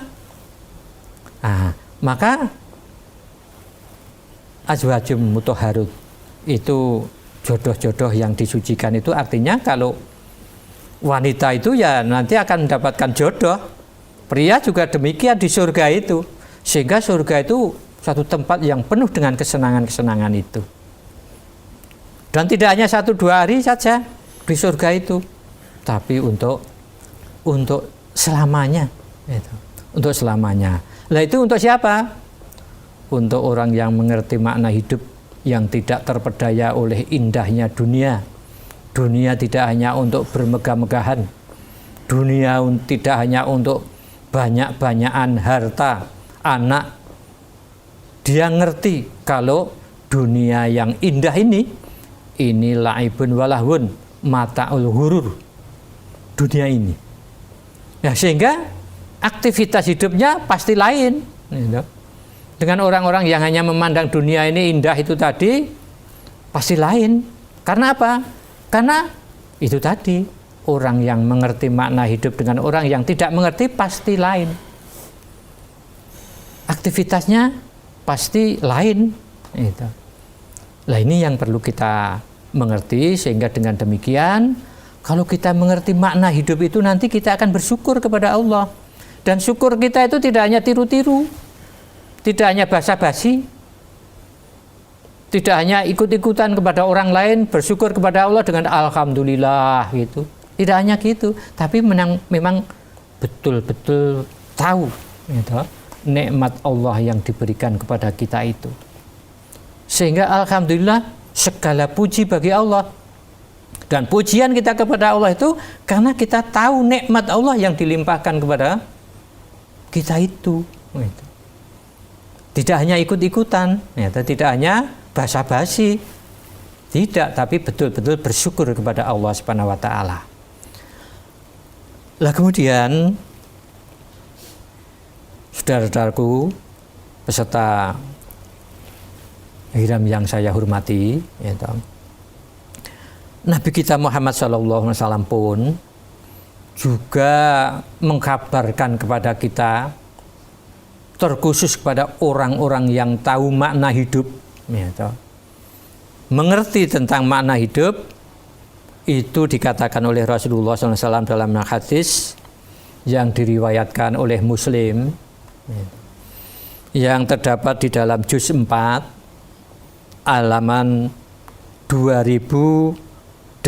Nah, maka azwajum mutahharut itu jodoh-jodoh yang disucikan, itu artinya kalau wanita itu ya nanti akan mendapatkan jodoh. Pria juga demikian di surga itu. Sehingga surga itu satu tempat yang penuh dengan kesenangan-kesenangan itu. Dan tidak hanya 1-2 hari saja di surga itu, tapi untuk selamanya. Untuk selamanya. Nah itu untuk siapa? Untuk orang yang mengerti makna hidup, yang tidak terpedaya oleh indahnya dunia. Dunia tidak hanya untuk bermegah-megahan. Dunia tidak hanya untuk banyak-banyakan harta, anak. Dia ngerti kalau dunia yang indah ini laibun walahun, mata'ul hurur. Dunia ini. Ya, sehingga aktivitas hidupnya pasti lain. Dengan orang-orang yang hanya memandang dunia ini indah itu tadi, pasti lain. Karena apa? Karena itu tadi, orang yang mengerti makna hidup dengan orang yang tidak mengerti pasti lain. Aktivitasnya pasti lain. Nah ini yang perlu kita mengerti, sehingga dengan demikian Kalau kita mengerti makna hidup itu, nanti kita akan bersyukur kepada Allah. Dan syukur kita itu tidak hanya tiru-tiru, tidak hanya basa-basi, tidak hanya ikut-ikutan kepada orang lain, bersyukur kepada Allah dengan alhamdulillah gitu. Tidak hanya gitu, tapi memang betul-betul tahu gitu, nikmat Allah yang diberikan kepada kita itu. Sehingga alhamdulillah segala puji bagi Allah. Dan pujian kita kepada Allah itu karena kita tahu nikmat Allah yang dilimpahkan kepada kita itu. Tidak hanya ikut-ikutan, tidak hanya basa-basi, tidak, tapi betul-betul bersyukur kepada Allah Subhanahu wa taala. Lah kemudian saudara-saudaraku peserta Hiram yang saya hormati, Nabi kita Muhammad SAW pun juga mengkabarkan kepada kita, terkhusus kepada orang-orang yang tahu makna hidup, mengerti tentang makna hidup, itu dikatakan oleh Rasulullah SAW dalam hadis yang diriwayatkan oleh Muslim, yang terdapat di dalam juz 4 halaman 2088.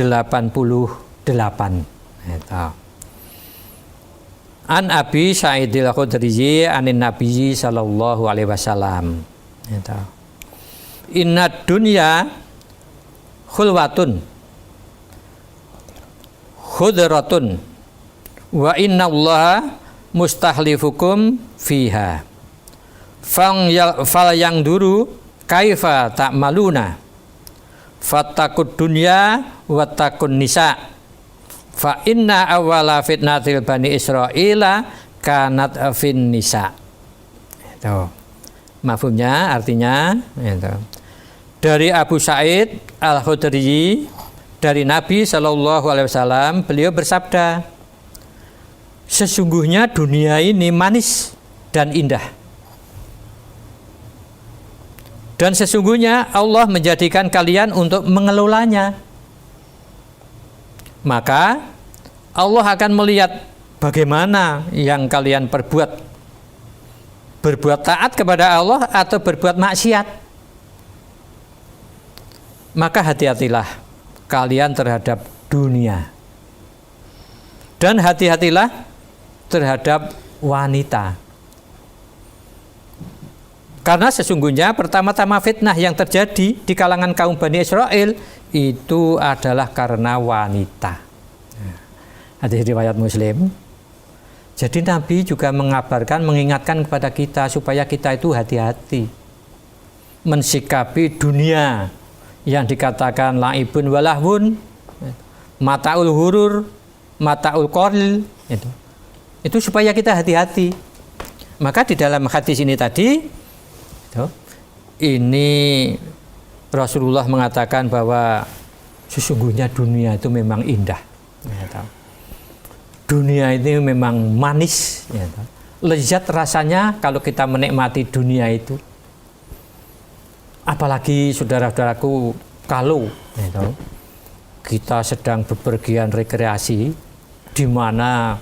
An Abi Sa'idil Khudri anin Nabi sallallahu alaihi wasallam. Inna dunya khulwatun khudratun wa inna allaha mustahlifukum fiha. Fal yang duru kaifa ta'maluna. Fattakud dunya wattakun nisa. Fa inna awwala fitnatil bani Israila kanat fin nisa. Itu mafhumnya, artinya itu. Dari Abu Sa'id Al-Khudri dari Nabi Shallallahu Alaihi Wasallam, beliau bersabda, sesungguhnya dunia ini manis dan indah, dan sesungguhnya Allah menjadikan kalian untuk mengelolanya. Maka Allah akan melihat bagaimana yang kalian perbuat, berbuat taat kepada Allah atau berbuat maksiat. Maka hati-hatilah kalian terhadap dunia, dan hati-hatilah terhadap wanita. Karena sesungguhnya pertama-tama fitnah yang terjadi di kalangan kaum Bani Israel itu adalah karena wanita. Hadis riwayat Muslim. Jadi Nabi juga mengabarkan, mengingatkan kepada kita supaya kita itu hati-hati mensikapi dunia yang dikatakan laibun walahwun, mataul hurur, mataul qoril, itu supaya kita hati-hati. Maka di dalam hadis ini tadi, ini Rasulullah mengatakan bahwa sesungguhnya dunia itu memang indah, dunia ini memang manis, lezat rasanya kalau kita menikmati dunia itu. Apalagi saudara-saudaraku, kalau kita sedang bepergian rekreasi, di mana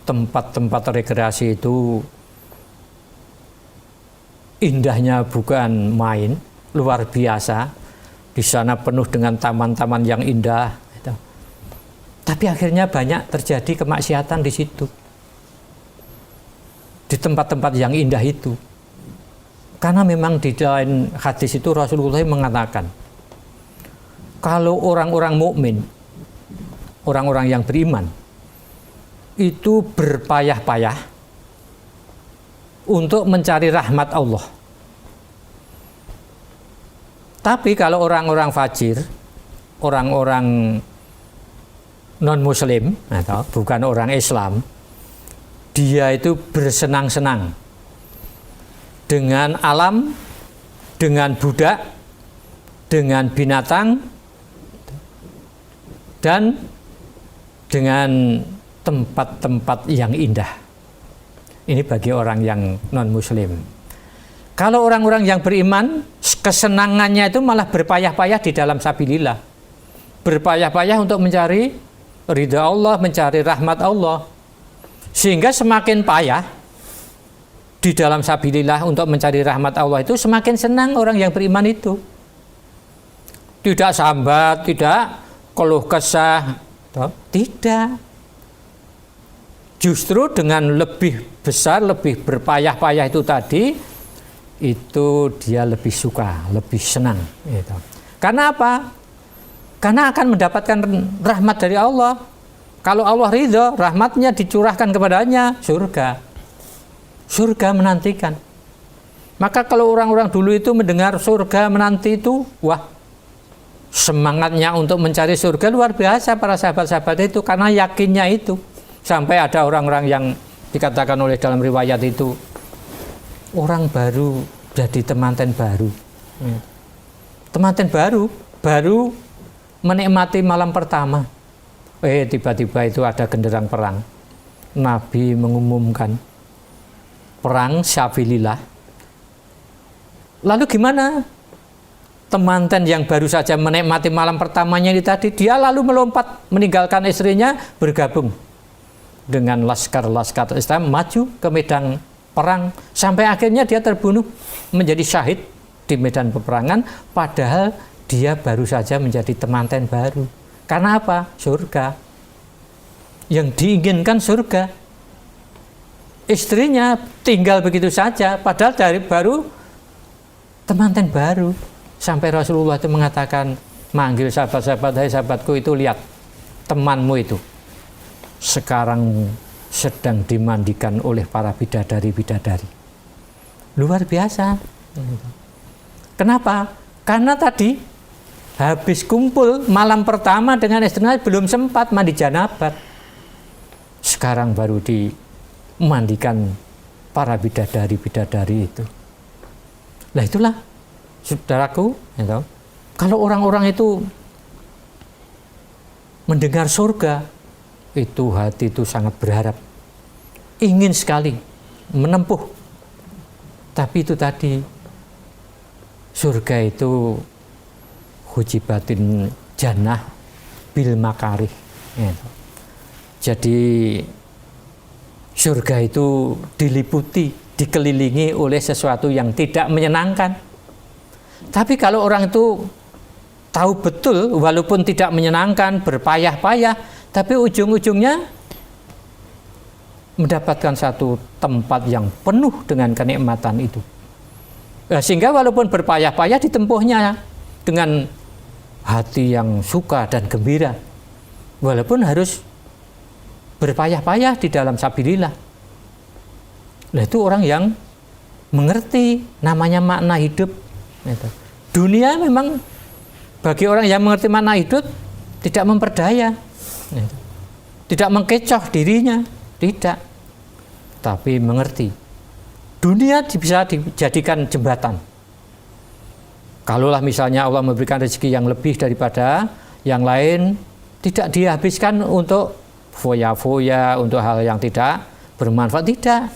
tempat-tempat rekreasi itu indahnya bukan main, luar biasa. Di sana penuh dengan taman-taman yang indah. Tapi akhirnya banyak terjadi kemaksiatan di situ, di tempat-tempat yang indah itu. Karena memang di dalam hadis itu Rasulullah mengatakan, kalau orang-orang mukmin, orang-orang yang beriman, itu berpayah-payah untuk mencari rahmat Allah. Tapi kalau orang-orang fajir, orang-orang non-muslim atau bukan orang Islam, dia itu bersenang-senang dengan alam, dengan budak, dengan binatang, dan dengan tempat-tempat yang indah. Ini bagi orang yang non-muslim. Kalau orang-orang yang beriman, kesenangannya itu malah berpayah-payah di dalam sabilillah, berpayah-payah untuk mencari ridha Allah, mencari rahmat Allah. Sehingga semakin payah di dalam sabilillah untuk mencari rahmat Allah itu, semakin senang orang yang beriman itu. Tidak sambat, tidak keluh kesah, tidak. Justru dengan lebih besar, lebih berpayah-payah itu tadi, itu dia lebih suka, lebih senang. Gitu. Karena apa? Karena akan mendapatkan rahmat dari Allah. Kalau Allah ridho, rahmatnya dicurahkan kepadanya, surga. Surga menantikan. Maka kalau orang-orang dulu itu mendengar surga menanti itu, wah, semangatnya untuk mencari surga luar biasa para sahabat-sahabat itu, karena yakinnya itu. Sampai ada orang-orang yang dikatakan oleh dalam riwayat itu, orang baru jadi temanten baru. Temanten baru menikmati malam pertama. Tiba-tiba itu ada genderang perang. Nabi mengumumkan perang sabilillah. Lalu gimana? Temanten yang baru saja menikmati malam pertamanya ini tadi, dia lalu melompat meninggalkan istrinya, bergabung dengan laskar-laskar Islam, maju ke medan perang, sampai akhirnya dia terbunuh menjadi syahid di medan peperangan, padahal dia baru saja menjadi temanten baru. Karena apa? Surga. Yang diinginkan surga. Istrinya tinggal begitu saja, padahal dari baru temanten baru. Sampai Rasulullah itu mengatakan, manggil sahabat-sahabat, hai sahabatku itu, lihat temanmu itu sekarang sedang dimandikan oleh para bidadari-bidadari. Luar biasa. Kenapa? Karena tadi habis kumpul malam pertama dengan istrinya, belum sempat mandi janabat. Sekarang baru dimandikan para bidadari-bidadari itu. Nah itulah, saudaraku, gitu. Kalau orang-orang itu mendengar surga, itu hati itu sangat berharap, ingin sekali menempuh. Tapi itu tadi, surga itu hujibatin jannah bil makarih. Gitu. Jadi surga itu diliputi, dikelilingi oleh sesuatu yang tidak menyenangkan. Tapi kalau orang itu tahu betul, walaupun tidak menyenangkan, berpayah-payah, tapi ujung-ujungnya mendapatkan satu tempat yang penuh dengan kenikmatan itu. Sehingga walaupun berpayah-payah ditempuhnya dengan hati yang suka dan gembira. Walaupun harus berpayah-payah di dalam sabilillah. Nah itu orang yang mengerti namanya makna hidup. Dunia memang bagi orang yang mengerti makna hidup tidak memperdaya. Tidak mengkecoh dirinya, tidak, tapi mengerti. Dunia bisa dijadikan jembatan. Kalaulah misalnya Allah memberikan rezeki yang lebih daripada yang lain, tidak dihabiskan untuk foya-foya, untuk hal yang tidak bermanfaat, tidak.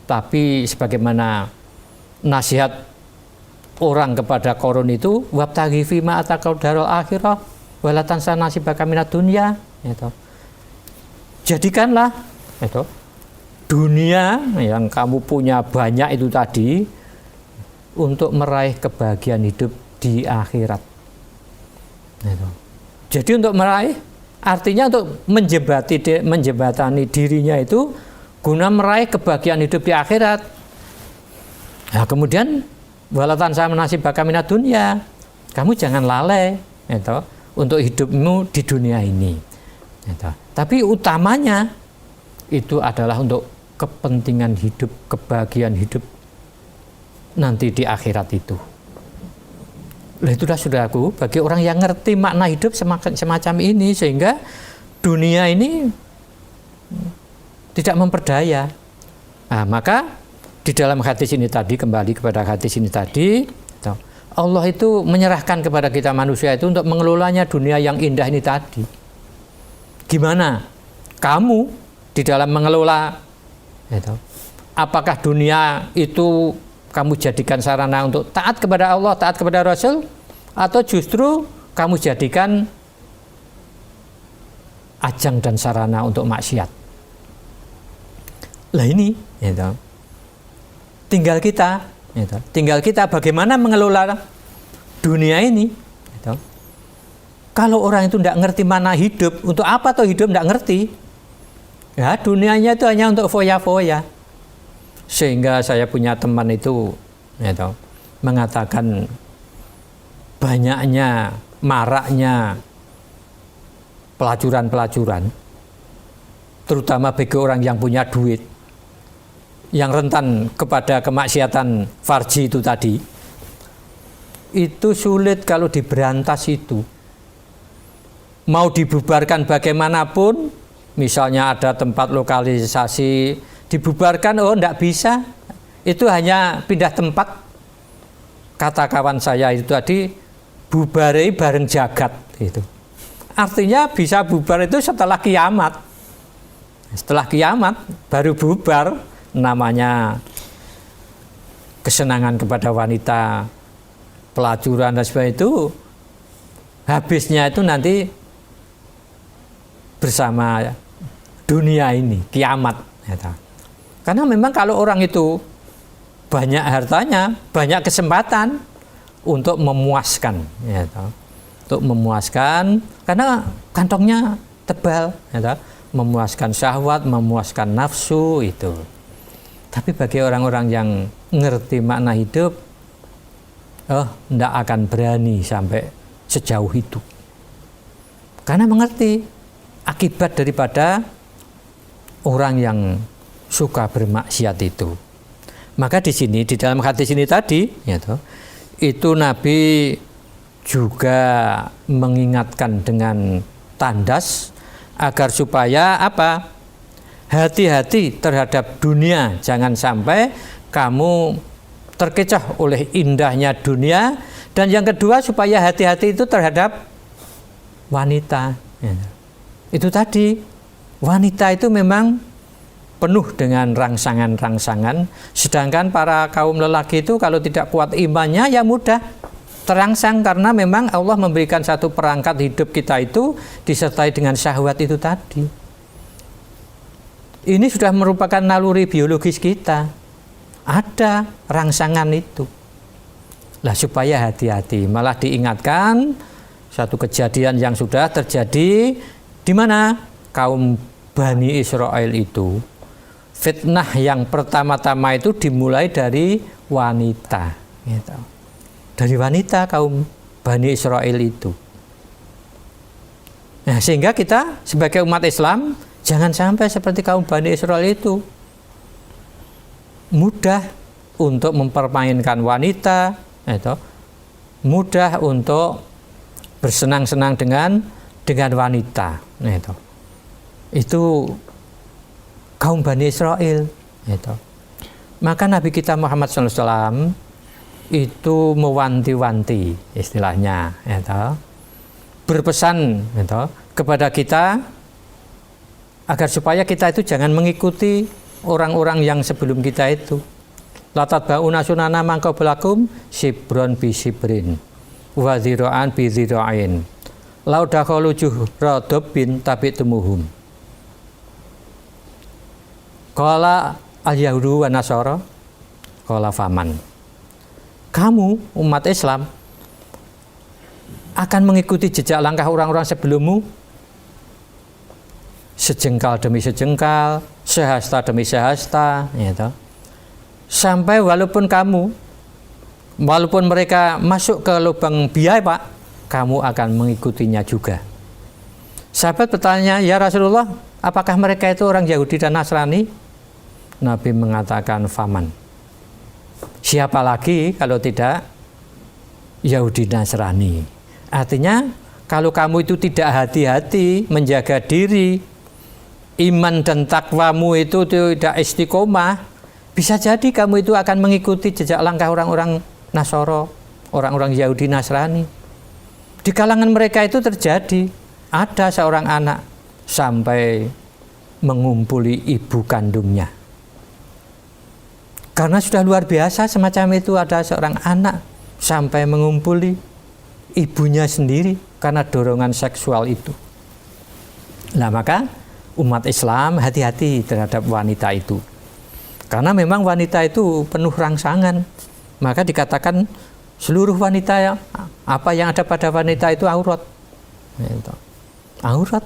Tapi sebagaimana nasihat orang kepada Qarun itu, wabtaghi fima ataqal darul akhirah wala tansa nasibaka minad dunya. Itu. Jadikanlah itu dunia yang kamu punya banyak itu tadi untuk meraih kebahagiaan hidup di akhirat. Itu. Jadi untuk meraih artinya untuk menjembatani dirinya itu guna meraih kebahagiaan hidup di akhirat. Nah, kemudian wala tansa nasibaka minad dunya. Kamu jangan lalai itu untuk hidupmu di dunia ini. Tapi utamanya itu adalah untuk kepentingan hidup, kebahagiaan hidup nanti di akhirat itu. Nah itulah saudaraku, bagi orang yang ngerti makna hidup semacam ini, sehingga dunia ini tidak memperdaya. Nah, maka di dalam hadis ini tadi, kembali kepada hadis ini tadi, Allah itu menyerahkan kepada kita manusia itu untuk mengelolanya dunia yang indah ini tadi. Gimana kamu di dalam mengelola itu? Apakah dunia itu kamu jadikan sarana untuk taat kepada Allah, taat kepada Rasul, atau justru kamu jadikan ajang dan sarana untuk maksiat. Lah ini, gitu. Tinggal kita bagaimana mengelola dunia ini. Gitu. Kalau orang itu tidak ngerti mana hidup, untuk apa toh hidup tidak ngerti. Ya, dunianya itu hanya untuk foya-foya. Sehingga saya punya teman itu, gitu, mengatakan banyaknya, maraknya pelacuran-pelacuran, terutama bagi orang yang punya duit, yang rentan kepada kemaksiatan farji itu tadi, itu sulit kalau diberantas itu. Mau dibubarkan bagaimanapun, misalnya ada tempat lokalisasi, dibubarkan, oh enggak bisa, itu hanya pindah tempat. Kata kawan saya itu tadi, bubarai bareng jagat itu. Artinya bisa bubar itu setelah kiamat. Setelah kiamat baru bubar, namanya kesenangan kepada wanita, pelacuran dan sebagainya itu habisnya itu nanti bersama dunia ini, kiamat. Karena memang kalau orang itu banyak hartanya, banyak kesempatan untuk memuaskan, untuk memuaskan, karena kantongnya tebal, memuaskan syahwat, memuaskan nafsu itu. Tapi bagi orang-orang yang ngerti makna hidup, tidak akan berani sampai sejauh itu, karena mengerti akibat daripada orang yang suka bermaksiat itu. Maka di sini, di dalam hadis ini tadi, itu Nabi juga mengingatkan dengan tandas agar supaya apa? Hati-hati terhadap dunia, jangan sampai kamu terkecoh oleh indahnya dunia. Dan yang kedua, supaya hati-hati itu terhadap wanita. Itu tadi, wanita itu memang penuh dengan rangsangan-rangsangan, sedangkan para kaum lelaki itu kalau tidak kuat imannya ya mudah terangsang, karena memang Allah memberikan satu perangkat hidup kita itu disertai dengan syahwat itu tadi. Ini sudah merupakan naluri biologis kita, ada rangsangan itu. Lah supaya hati-hati, malah diingatkan satu kejadian yang sudah terjadi di mana kaum Bani Israel itu, fitnah yang pertama-tama itu dimulai dari wanita, gitu. Dari wanita kaum Bani Israel itu. Nah, sehingga kita sebagai umat Islam jangan sampai seperti kaum Bani Israel itu, mudah untuk mempermainkan wanita, gitu. Mudah untuk bersenang-senang dengan wanita, gitu. Itu kaum Bani Israel, gitu. Maka Nabi kita Muhammad SAW itu mewanti-wanti istilahnya, gitu. Berpesan, gitu, kepada kita agar supaya kita itu jangan mengikuti orang-orang yang sebelum kita itu. Latat ba'una sunana mangkobelakum sibron bi sibrin wa zira'an bi zira'in lau dakhalu juhra dabbin tabi'tumuhum. Qala al-yahudu wa nasara qala faman. Kamu umat Islam akan mengikuti jejak langkah orang-orang sebelummu, sejengkal demi sejengkal, sehasta demi sehasta, gitu. Sampai walaupun mereka masuk ke lubang biaya, Pak, kamu akan mengikutinya juga. Sahabat bertanya, ya Rasulullah, apakah mereka itu orang Yahudi dan Nasrani? Nabi mengatakan faman. Siapa lagi kalau tidak Yahudi Nasrani? Artinya kalau kamu itu tidak hati-hati menjaga diri, iman dan takwamu itu tidak istiqomah, bisa jadi kamu itu akan mengikuti jejak langkah orang-orang Nasoro, orang-orang Yahudi Nasrani. Di kalangan mereka itu terjadi, ada seorang anak sampai mengumpuli ibu kandungnya. Karena sudah luar biasa semacam itu, ada seorang anak sampai mengumpuli ibunya sendiri karena dorongan seksual itu. Nah, maka umat Islam hati-hati terhadap wanita itu. Karena memang wanita itu penuh rangsangan. Maka dikatakan seluruh wanita apa yang ada pada wanita itu aurat. Aurat.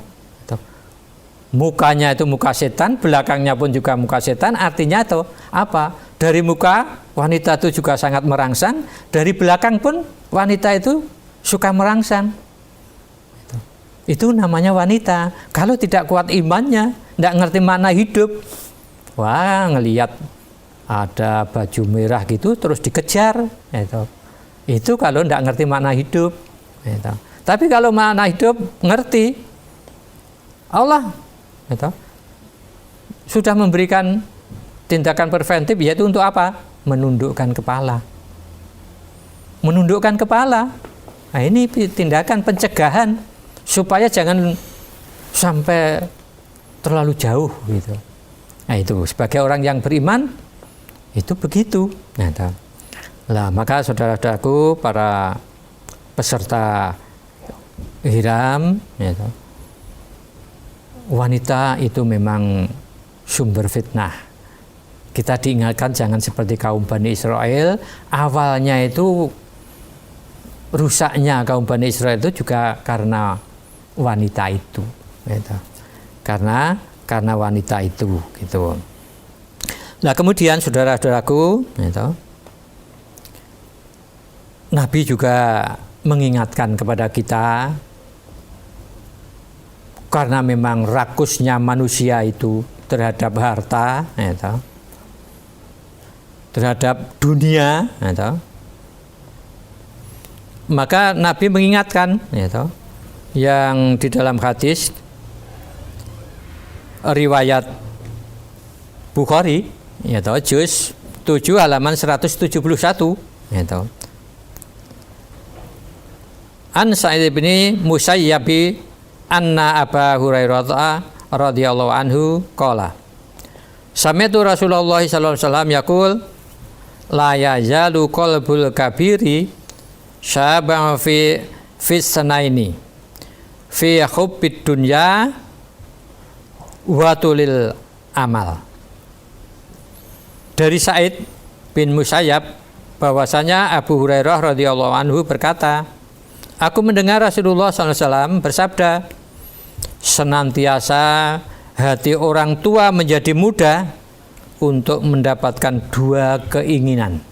Mukanya itu muka setan, belakangnya pun juga muka setan. Artinya itu apa? Dari muka wanita itu juga sangat merangsang, dari belakang pun wanita itu suka merangsang. Itu namanya wanita. Kalau tidak kuat imannya, tidak ngerti makna hidup, wah, ngelihat ada baju merah gitu terus dikejar. Itu kalau tidak ngerti makna hidup. Tapi kalau makna hidup ngerti, Allah sudah memberikan tindakan preventif, yaitu untuk apa? Menundukkan kepala. Menundukkan kepala. Nah, ini tindakan pencegahan supaya jangan sampai terlalu jauh gitu. Nah, itu sebagai orang yang beriman itu begitu. Nah, maka saudara-saudaraku, para peserta hiram, wanita itu memang sumber fitnah. Kita diingatkan jangan seperti kaum Bani Israel. Awalnya itu rusaknya kaum Bani Israel itu juga karena wanita itu, karena wanita itu, gitu. Nah, kemudian saudara-saudaraku, Nabi juga mengingatkan kepada kita, karena memang rakusnya manusia itu terhadap harta, terhadap dunia, maka Nabi mengingatkan, yang di dalam hadis riwayat Bukhari, juz 7 halaman 171, An Sa'id bin Musayyab anna Aba Hurairah radhiyallahu anhu qala sami'tu Rasulullah sallallahu alaihi wasallam yaqul la yazalu qalbul kabiri syabang fi sanaini fi hubbid dunya wa tulil amal. Dari Sa'id bin Musayyab bahwasanya Abu Hurairah radhiyallahu anhu berkata, aku mendengar Rasulullah SAW bersabda, senantiasa hati orang tua menjadi muda untuk mendapatkan dua keinginan,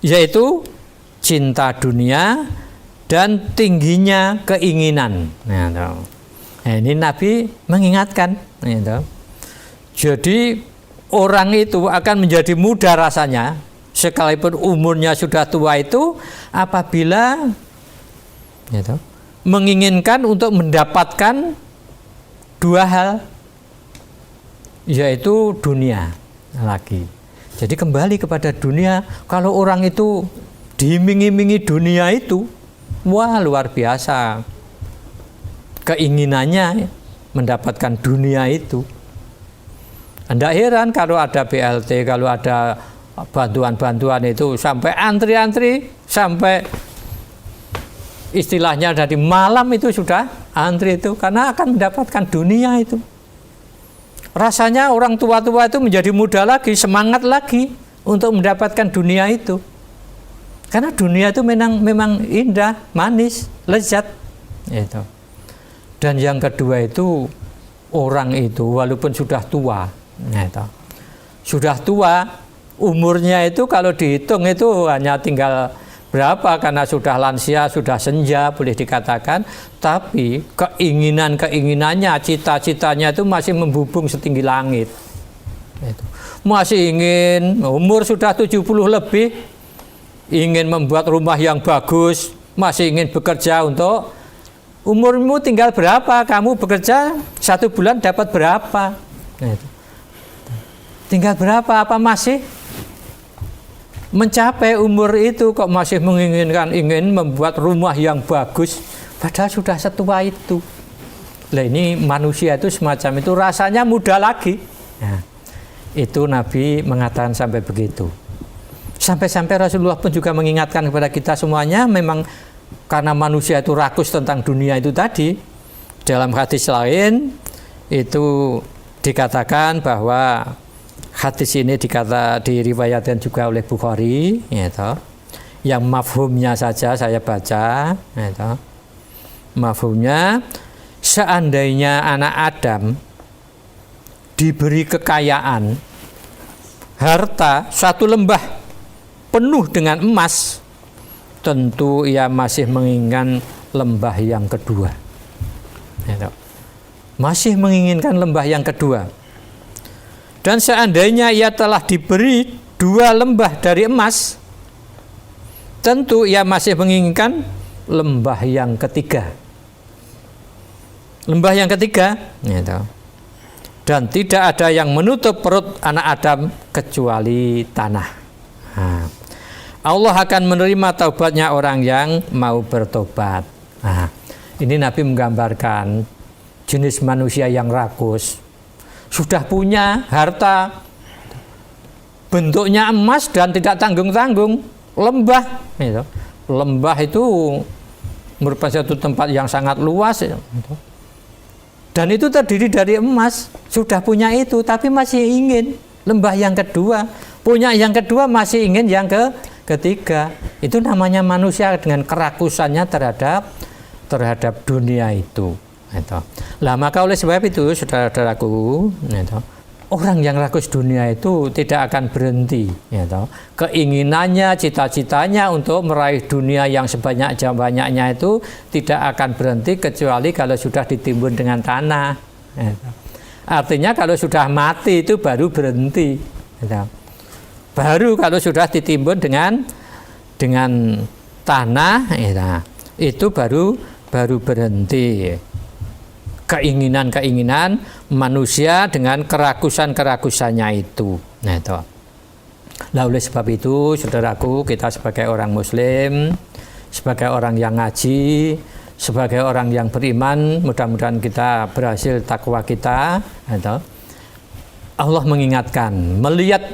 yaitu cinta dunia dan tingginya keinginan. Nah, ini Nabi mengingatkan. Jadi orang itu akan menjadi muda rasanya, sekalipun umurnya sudah tua itu, apabila menginginkan untuk mendapatkan dua hal, yaitu dunia lagi. Jadi kembali kepada dunia. Kalau orang itu diiming-imingi dunia itu, wah, luar biasa keinginannya mendapatkan dunia itu. Tidak heran kalau ada BLT, kalau ada bantuan-bantuan itu sampai antri-antri, sampai istilahnya dari malam itu sudah antri itu, karena akan mendapatkan dunia itu. Rasanya orang tua-tua itu menjadi muda lagi, semangat lagi untuk mendapatkan dunia itu. Karena dunia itu memang indah, manis, lezat. Itu. Dan yang kedua itu, orang itu walaupun sudah tua, sudah tua, umurnya itu kalau dihitung itu hanya tinggal berapa, karena sudah lansia, sudah senja boleh dikatakan, tapi keinginannya, cita-citanya itu masih membubung setinggi langit. Masih ingin, umur sudah 70 lebih, ingin membuat rumah yang bagus, masih ingin bekerja untuk, umurmu tinggal berapa, kamu bekerja 1 bulan dapat berapa, tinggal berapa, apa masih mencapai umur itu kok masih ingin membuat rumah yang bagus, padahal sudah setua itu. Nah, ini manusia itu semacam itu, rasanya muda lagi. Nah, itu Nabi mengatakan sampai begitu. Sampai-sampai Rasulullah pun juga mengingatkan kepada kita semuanya, memang karena manusia itu rakus tentang dunia itu tadi. Dalam hadis lain itu dikatakan bahwa hadis ini diriwayatkan juga oleh Bukhari, gitu. Yang mafhumnya saja saya baca, gitu. Mafhumnya, seandainya anak Adam diberi kekayaan, harta, satu lembah penuh dengan emas, tentu ia masih menginginkan lembah yang kedua. Masih menginginkan lembah yang kedua. Dan seandainya ia telah diberi 2 lembah dari emas, tentu ia masih menginginkan lembah yang ketiga. Lembah yang ketiga, dan tidak ada yang menutup perut anak Adam kecuali tanah. Nah, Allah akan menerima taubatnya orang yang mau bertobat. Nah, ini Nabi menggambarkan jenis manusia yang rakus, sudah punya harta bentuknya emas dan tidak tanggung-tanggung, lembah. Lembah itu merupakan satu tempat yang sangat luas. Dan itu terdiri dari emas, sudah punya itu, tapi masih ingin lembah yang kedua. Punya yang kedua, masih ingin yang ketiga. Itu namanya manusia dengan kerakusannya terhadap dunia itu. Lah maka oleh sebab itu, saudara-saudaraku, orang yang rakus dunia itu tidak akan berhenti. Keinginannya, cita-citanya untuk meraih dunia yang sebanyak-banyaknya itu tidak akan berhenti kecuali kalau sudah ditimbun dengan tanah. Artinya kalau sudah mati itu baru berhenti. Baru kalau sudah ditimbun dengan tanah, itu baru berhenti. Keinginan-keinginan manusia dengan kerakusan-kerakusannya itu. Nah, oleh sebab itu, saudaraku, kita sebagai orang Muslim, sebagai orang yang ngaji, sebagai orang yang beriman, mudah-mudahan kita berhasil takwa kita. Allah mengingatkan, melihat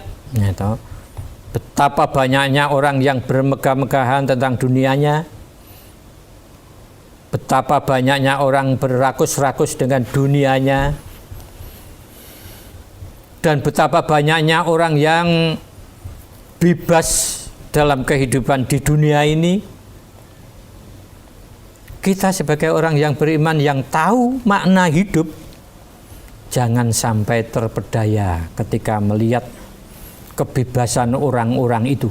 betapa banyaknya orang yang bermegah-megahan tentang dunianya, betapa banyaknya orang berakus-rakus dengan dunianya, dan betapa banyaknya orang yang bebas dalam kehidupan di dunia ini. Kita sebagai orang yang beriman yang tahu makna hidup, jangan sampai terpedaya ketika melihat kebebasan orang-orang itu.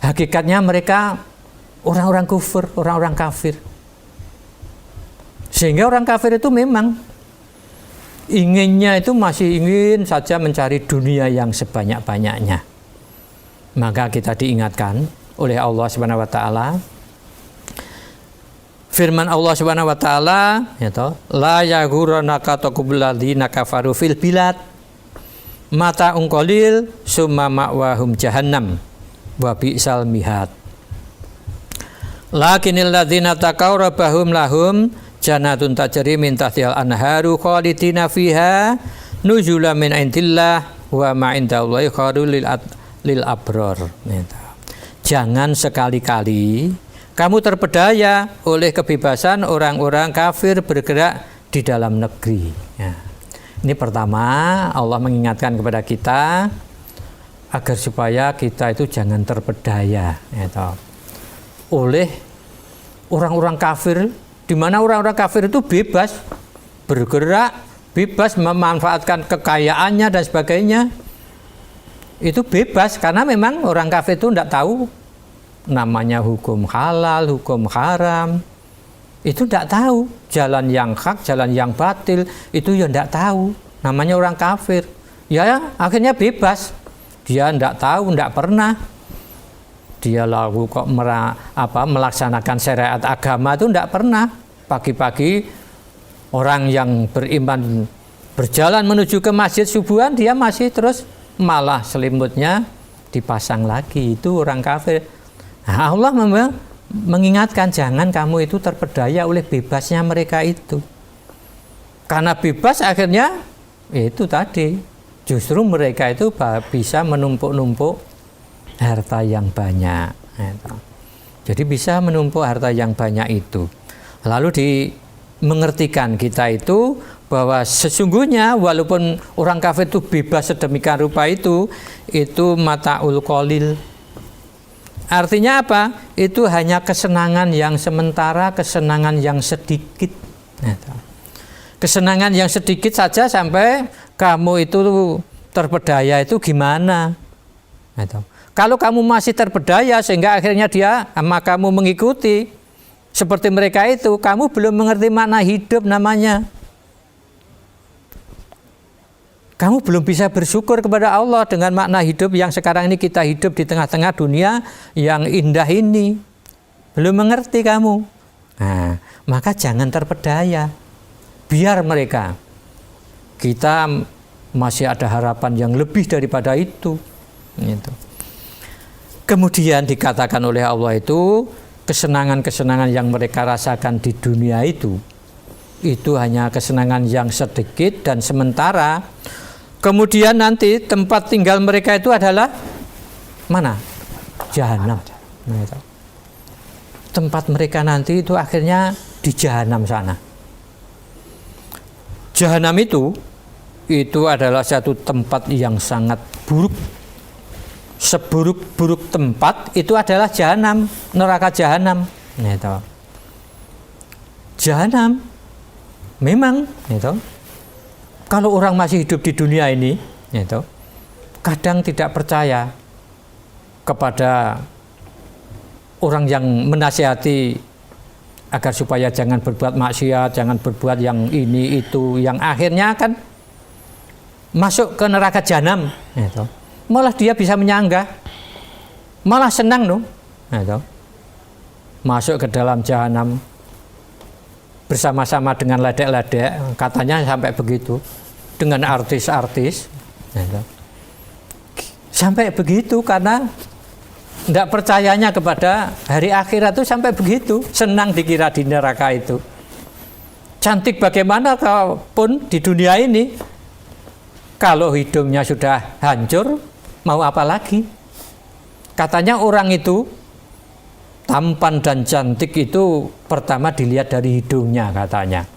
Hakikatnya mereka orang-orang kufur, orang-orang kafir. Sehingga orang kafir itu memang inginnya itu masih ingin saja mencari dunia yang sebanyak-banyaknya. Maka kita diingatkan oleh Allah Subhanahu wa taala, firman Allah Subhanahu wa taala, la yaghurranaka taqabul ladzina kafaru fil bilad mata ungqalil summa ma'wahum jahannam wa bi'sal mihad. Lakinil ladzina taqaw rabbahum lahum jannatun tajri min tahtihal anharu khalidina fiha nuzulan min indillah wa ma indallahi khairul lil abrar. Jangan sekali-kali kamu terpedaya oleh kebebasan orang-orang kafir bergerak di dalam negeri. Ini pertama, Allah mengingatkan kepada kita agar supaya kita itu jangan terpedaya oleh orang-orang kafir, di mana orang-orang kafir itu bebas bergerak, bebas memanfaatkan kekayaannya dan sebagainya. Itu bebas karena memang orang kafir itu tidak tahu namanya hukum halal, hukum haram. Itu tidak tahu jalan yang hak, jalan yang batil, itu ya tidak tahu. Namanya orang kafir. Ya akhirnya bebas. Dia tidak tahu, tidak pernah. Dia lalu kok melaksanakan syariat agama itu tidak pernah. Pagi-pagi orang yang beriman berjalan menuju ke masjid subuhan, dia masih terus malah selimutnya dipasang lagi. Itu orang kafir. Nah, Allah mengingatkan jangan kamu itu terpedaya oleh bebasnya mereka itu. Karena bebas akhirnya itu tadi, justru mereka itu bisa menumpuk-numpuk harta yang banyak. Jadi bisa menumpuk harta yang banyak itu. Lalu mengertikan kita itu bahwa sesungguhnya walaupun orang kafir itu bebas sedemikian rupa itu mataul qalil. Artinya apa? Itu hanya kesenangan yang sementara, kesenangan yang sedikit. Kesenangan yang sedikit saja sampai kamu itu terpedaya itu gimana? Kalau kamu masih terpedaya sehingga akhirnya dia sama kamu mengikuti seperti mereka itu, kamu belum mengerti makna hidup namanya. Kamu belum bisa bersyukur kepada Allah dengan makna hidup yang sekarang ini kita hidup di tengah-tengah dunia yang indah ini. Belum mengerti kamu. Nah, maka jangan terpedaya. Biar mereka. Kita masih ada harapan yang lebih daripada itu. Gitu. Kemudian dikatakan oleh Allah itu kesenangan-kesenangan yang mereka rasakan di dunia itu hanya kesenangan yang sedikit dan sementara. Kemudian nanti tempat tinggal mereka itu adalah mana? Jahanam. Tempat mereka nanti itu akhirnya di jahanam sana. Jahanam itu adalah satu tempat yang sangat buruk. Seburuk-buruk tempat itu adalah jahanam, neraka jahanam. Gitu. Jahanam memang gitu. Kalau orang masih hidup di dunia ini gitu, kadang tidak percaya kepada orang yang menasihati agar supaya jangan berbuat maksiat, jangan berbuat yang ini itu, yang akhirnya kan masuk ke neraka jahanam gitu. Malah dia bisa menyanggah, malah senang loh, gitu. Masuk ke dalam jahanam bersama-sama dengan ledek-ledek, katanya sampai begitu, dengan artis-artis, gitu. Sampai begitu karena tidak percayanya kepada hari akhirat itu sampai begitu, senang dikira di neraka itu. Cantik bagaimana pun di dunia ini, kalau hidungnya sudah hancur, mau apa lagi? Katanya orang itu tampan dan cantik itu pertama dilihat dari hidungnya katanya.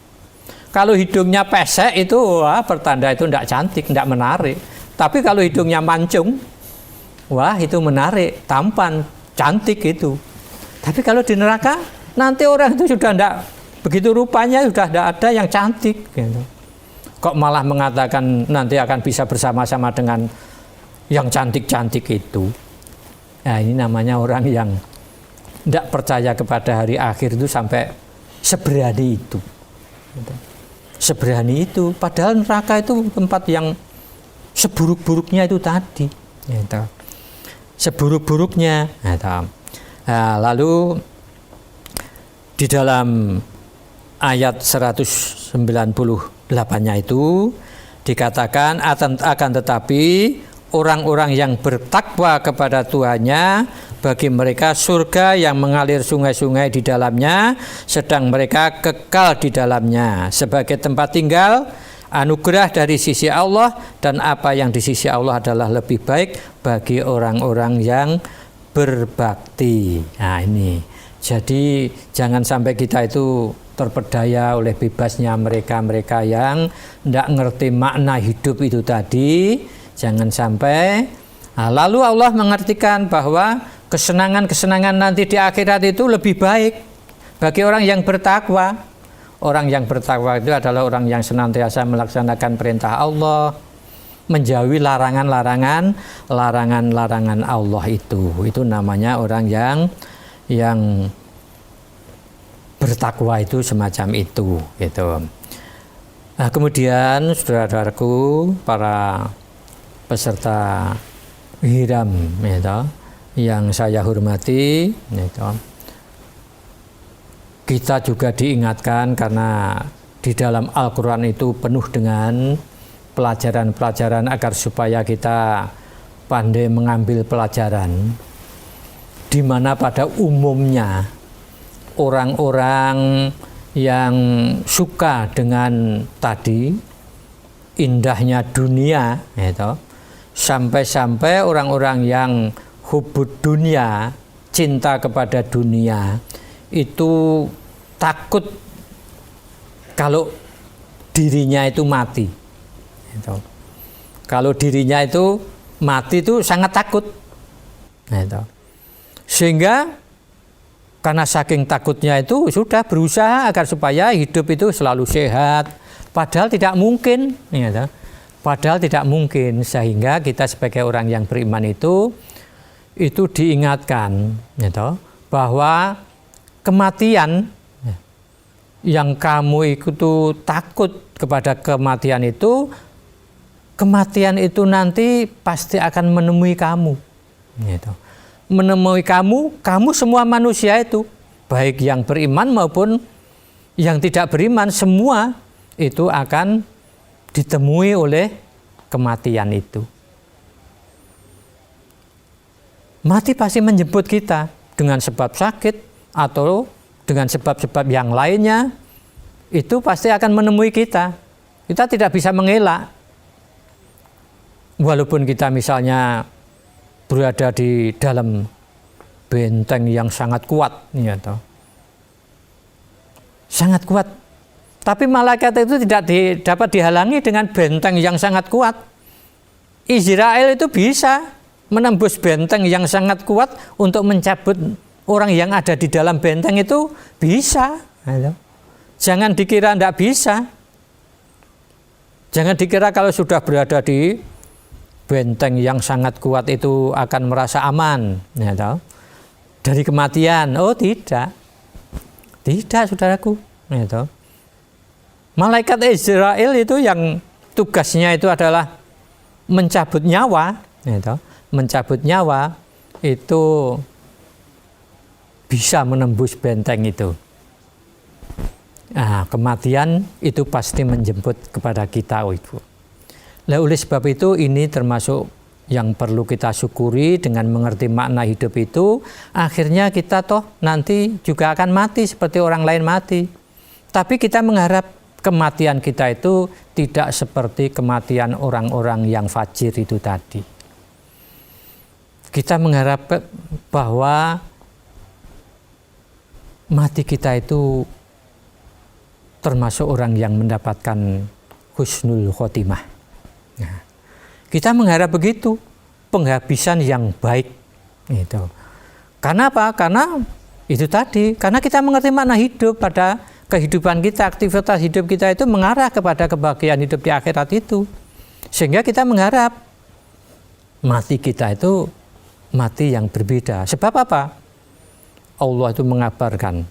Kalau hidungnya pesek itu wah, pertanda itu tidak cantik, tidak menarik. Tapi kalau hidungnya mancung, wah itu menarik, tampan, cantik itu. Tapi kalau di neraka nanti orang itu sudah tidak begitu rupanya, sudah tidak ada yang cantik. Gitu. Kok malah mengatakan nanti akan bisa bersama-sama dengan yang cantik-cantik itu. Nah ini namanya orang yang tidak percaya kepada hari akhir itu sampai seberani itu. Seberani itu. Padahal neraka itu tempat yang seburuk-buruknya itu tadi. Seburuk-buruknya. Nah, lalu di dalam ayat 198-nya itu dikatakan akan tetapi orang-orang yang bertakwa kepada Tuhannya, bagi mereka surga yang mengalir sungai-sungai di dalamnya, sedang mereka kekal di dalamnya sebagai tempat tinggal, anugerah dari sisi Allah, dan apa yang di sisi Allah adalah lebih baik bagi orang-orang yang berbakti. Nah ini, jadi jangan sampai kita itu terpedaya oleh bebasnya mereka-mereka yang tidak ngerti makna hidup itu tadi. Jangan sampai. Nah, lalu Allah mengartikan bahwa kesenangan-kesenangan nanti di akhirat itu lebih baik bagi orang yang bertakwa. Orang yang bertakwa itu adalah orang yang senantiasa melaksanakan perintah Allah, menjauhi larangan-larangan Allah itu. Itu namanya orang yang bertakwa itu semacam itu, gitu. Nah, kemudian saudara-saudaraku, para peserta hiram gitu, yang saya hormati gitu. Kita juga diingatkan karena di dalam Al-Quran itu penuh dengan pelajaran-pelajaran agar supaya kita pandai mengambil pelajaran, di mana pada umumnya orang-orang yang suka dengan tadi indahnya dunia gitu, sampai-sampai orang-orang yang hubud dunia cinta kepada dunia itu takut kalau dirinya itu mati. Gitu. Kalau dirinya itu mati itu sangat takut. Gitu. Sehingga karena saking takutnya itu sudah berusaha agar supaya hidup itu selalu sehat. Padahal tidak mungkin. Gitu. Padahal tidak mungkin, sehingga kita sebagai orang yang beriman itu diingatkan gitu, bahwa kematian yang kamu itu takut kepada kematian itu nanti pasti akan menemui kamu gitu. Menemui kamu semua manusia itu, baik yang beriman maupun yang tidak beriman, semua itu akan ditemui oleh kematian itu. Mati pasti menjemput kita dengan sebab sakit atau dengan sebab-sebab yang lainnya, itu pasti akan menemui kita. Kita tidak bisa mengelak. Walaupun kita misalnya berada di dalam benteng yang sangat kuat, ya toh. Sangat kuat. Tapi malaikat itu tidak dapat dihalangi dengan benteng yang sangat kuat. Israel itu bisa menembus benteng yang sangat kuat untuk mencabut orang yang ada di dalam benteng itu, bisa. Jangan dikira tidak bisa. Jangan dikira kalau sudah berada di benteng yang sangat kuat itu akan merasa aman dari kematian. Oh tidak. Tidak, saudaraku. Malaikat Israel itu yang tugasnya itu adalah mencabut nyawa, mencabut nyawa itu bisa menembus benteng itu. Nah, kematian itu pasti menjemput kepada kita, Ibu. Nah, oleh sebab itu ini termasuk yang perlu kita syukuri dengan mengerti makna hidup itu. Akhirnya kita toh nanti juga akan mati seperti orang lain mati. Tapi kita mengharap kematian kita itu tidak seperti kematian orang-orang yang fajir itu tadi. Kita mengharap bahwa mati kita itu termasuk orang yang mendapatkan husnul khotimah. Nah, kita mengharap begitu, penghabisan yang baik. Gitu. Karena apa? Karena itu tadi, karena kita mengerti makna hidup pada kehidupan kita, aktivitas hidup kita itu mengarah kepada kebahagiaan hidup di akhirat itu. Sehingga kita mengharap mati kita itu mati yang berbeda. Sebab apa? Allah itu mengabarkan.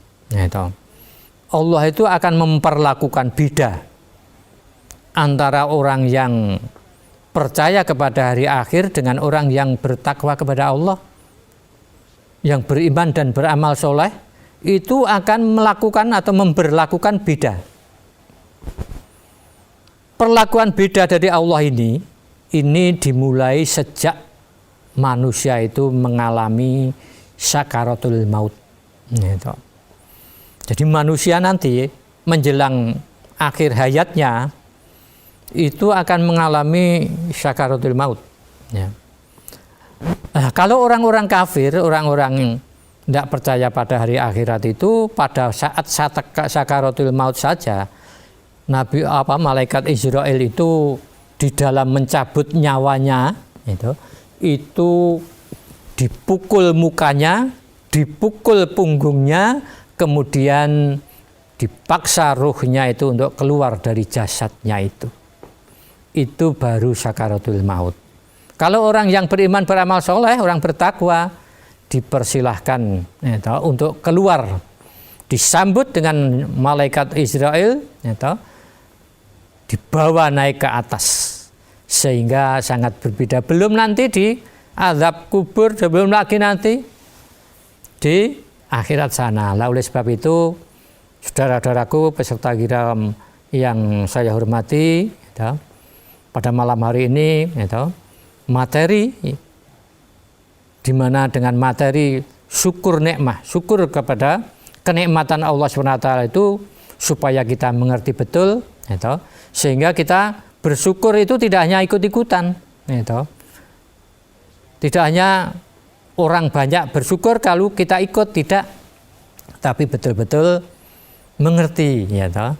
Allah itu akan memperlakukan beda antara orang yang percaya kepada hari akhir dengan orang yang bertakwa kepada Allah, yang beriman dan beramal soleh, itu akan melakukan atau memberlakukan beda. Perlakuan beda dari Allah ini dimulai sejak manusia itu mengalami sakaratul maut. Gitu. Jadi manusia nanti menjelang akhir hayatnya itu akan mengalami sakaratul maut. Ya. Nah, kalau orang-orang kafir, orang-orang yang tidak percaya pada hari akhirat itu, pada saat sakaratul maut saja, malaikat Israel itu di dalam mencabut nyawanya itu dipukul mukanya, dipukul punggungnya, kemudian dipaksa ruhnya itu untuk keluar dari jasadnya itu. Itu baru sakaratul maut. Kalau orang yang beriman beramal soleh, orang bertakwa, dipersilahkan untuk keluar, disambut dengan malaikat Israel, dibawa naik ke atas, sehingga sangat berbeda. Belum nanti di azab kubur, belum lagi nanti di akhirat sana. Lah oleh sebab itu, saudara-saudaraku peserta Giram yang saya hormati, pada malam hari ini, materi di mana dengan materi syukur nikmah, syukur kepada kenikmatan Allah SWT itu supaya kita mengerti betul, sehingga kita bersyukur itu tidak hanya ikut-ikutan, tidak hanya orang banyak bersyukur kalau kita ikut, tidak, tapi betul-betul mengerti ya toh,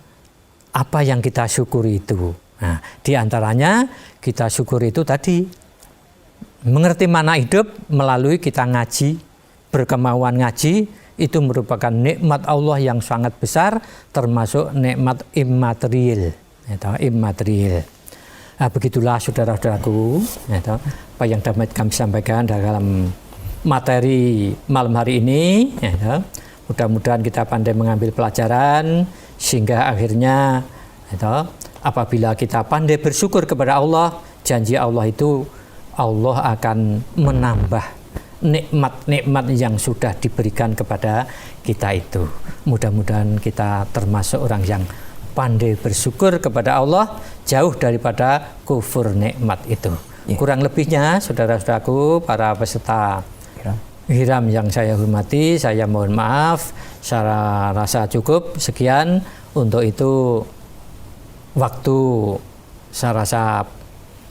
apa yang kita syukuri itu. Nah, diantaranya kita syukuri itu tadi mengerti makna hidup melalui kita ngaji, berkemauan ngaji, itu merupakan nikmat Allah yang sangat besar, termasuk nikmat immaterial. Ya toh, immaterial. Nah, begitulah saudara-saudaraku, ya toh, apa yang dapat kami sampaikan dalam materi malam hari ini. Ya toh. Mudah-mudahan kita pandai mengambil pelajaran sehingga akhirnya itu, apabila kita pandai bersyukur kepada Allah, janji Allah itu Allah akan menambah nikmat-nikmat yang sudah diberikan kepada kita itu. Mudah-mudahan kita termasuk orang yang pandai bersyukur kepada Allah, jauh daripada kufur nikmat itu. Kurang lebihnya saudara-saudaraku, para peserta Hiram yang saya hormati, saya mohon maaf. Saya rasa cukup sekian. Untuk itu waktu saya rasa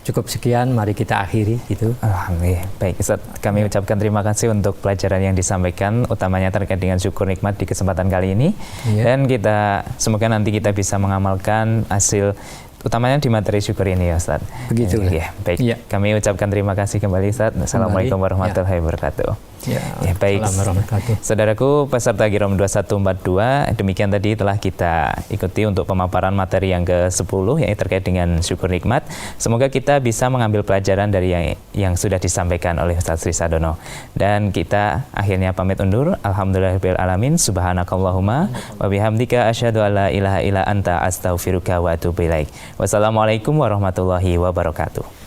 cukup sekian. Mari kita akhiri gitu. Alhamdulillah. Baik Ustaz, kami ucapkan terima kasih untuk pelajaran yang disampaikan, utamanya terkait dengan syukur nikmat di kesempatan kali ini. Dan kita semoga nanti kita bisa mengamalkan hasil utamanya di materi syukur ini ya Ustaz. Begitu. Ya, baik. Ya. Kami ucapkan terima kasih kembali Ustaz. Assalamualaikum warahmatullahi wabarakatuh. Ya, baik. Saudaraku peserta Girom 2142, demikian tadi telah kita ikuti untuk pemaparan materi yang ke-10 yang terkait dengan syukur nikmat. Semoga kita bisa mengambil pelajaran dari yang sudah disampaikan oleh Ustaz Sri Sadono. Dan kita akhirnya pamit undur. Alhamdulillahirabbil alamin. Subhanakallahumma wa bihamdika asyhadu alla ilaha illa anta astaghfiruka wa atubu ilaik. Wassalamualaikum warahmatullahi wabarakatuh.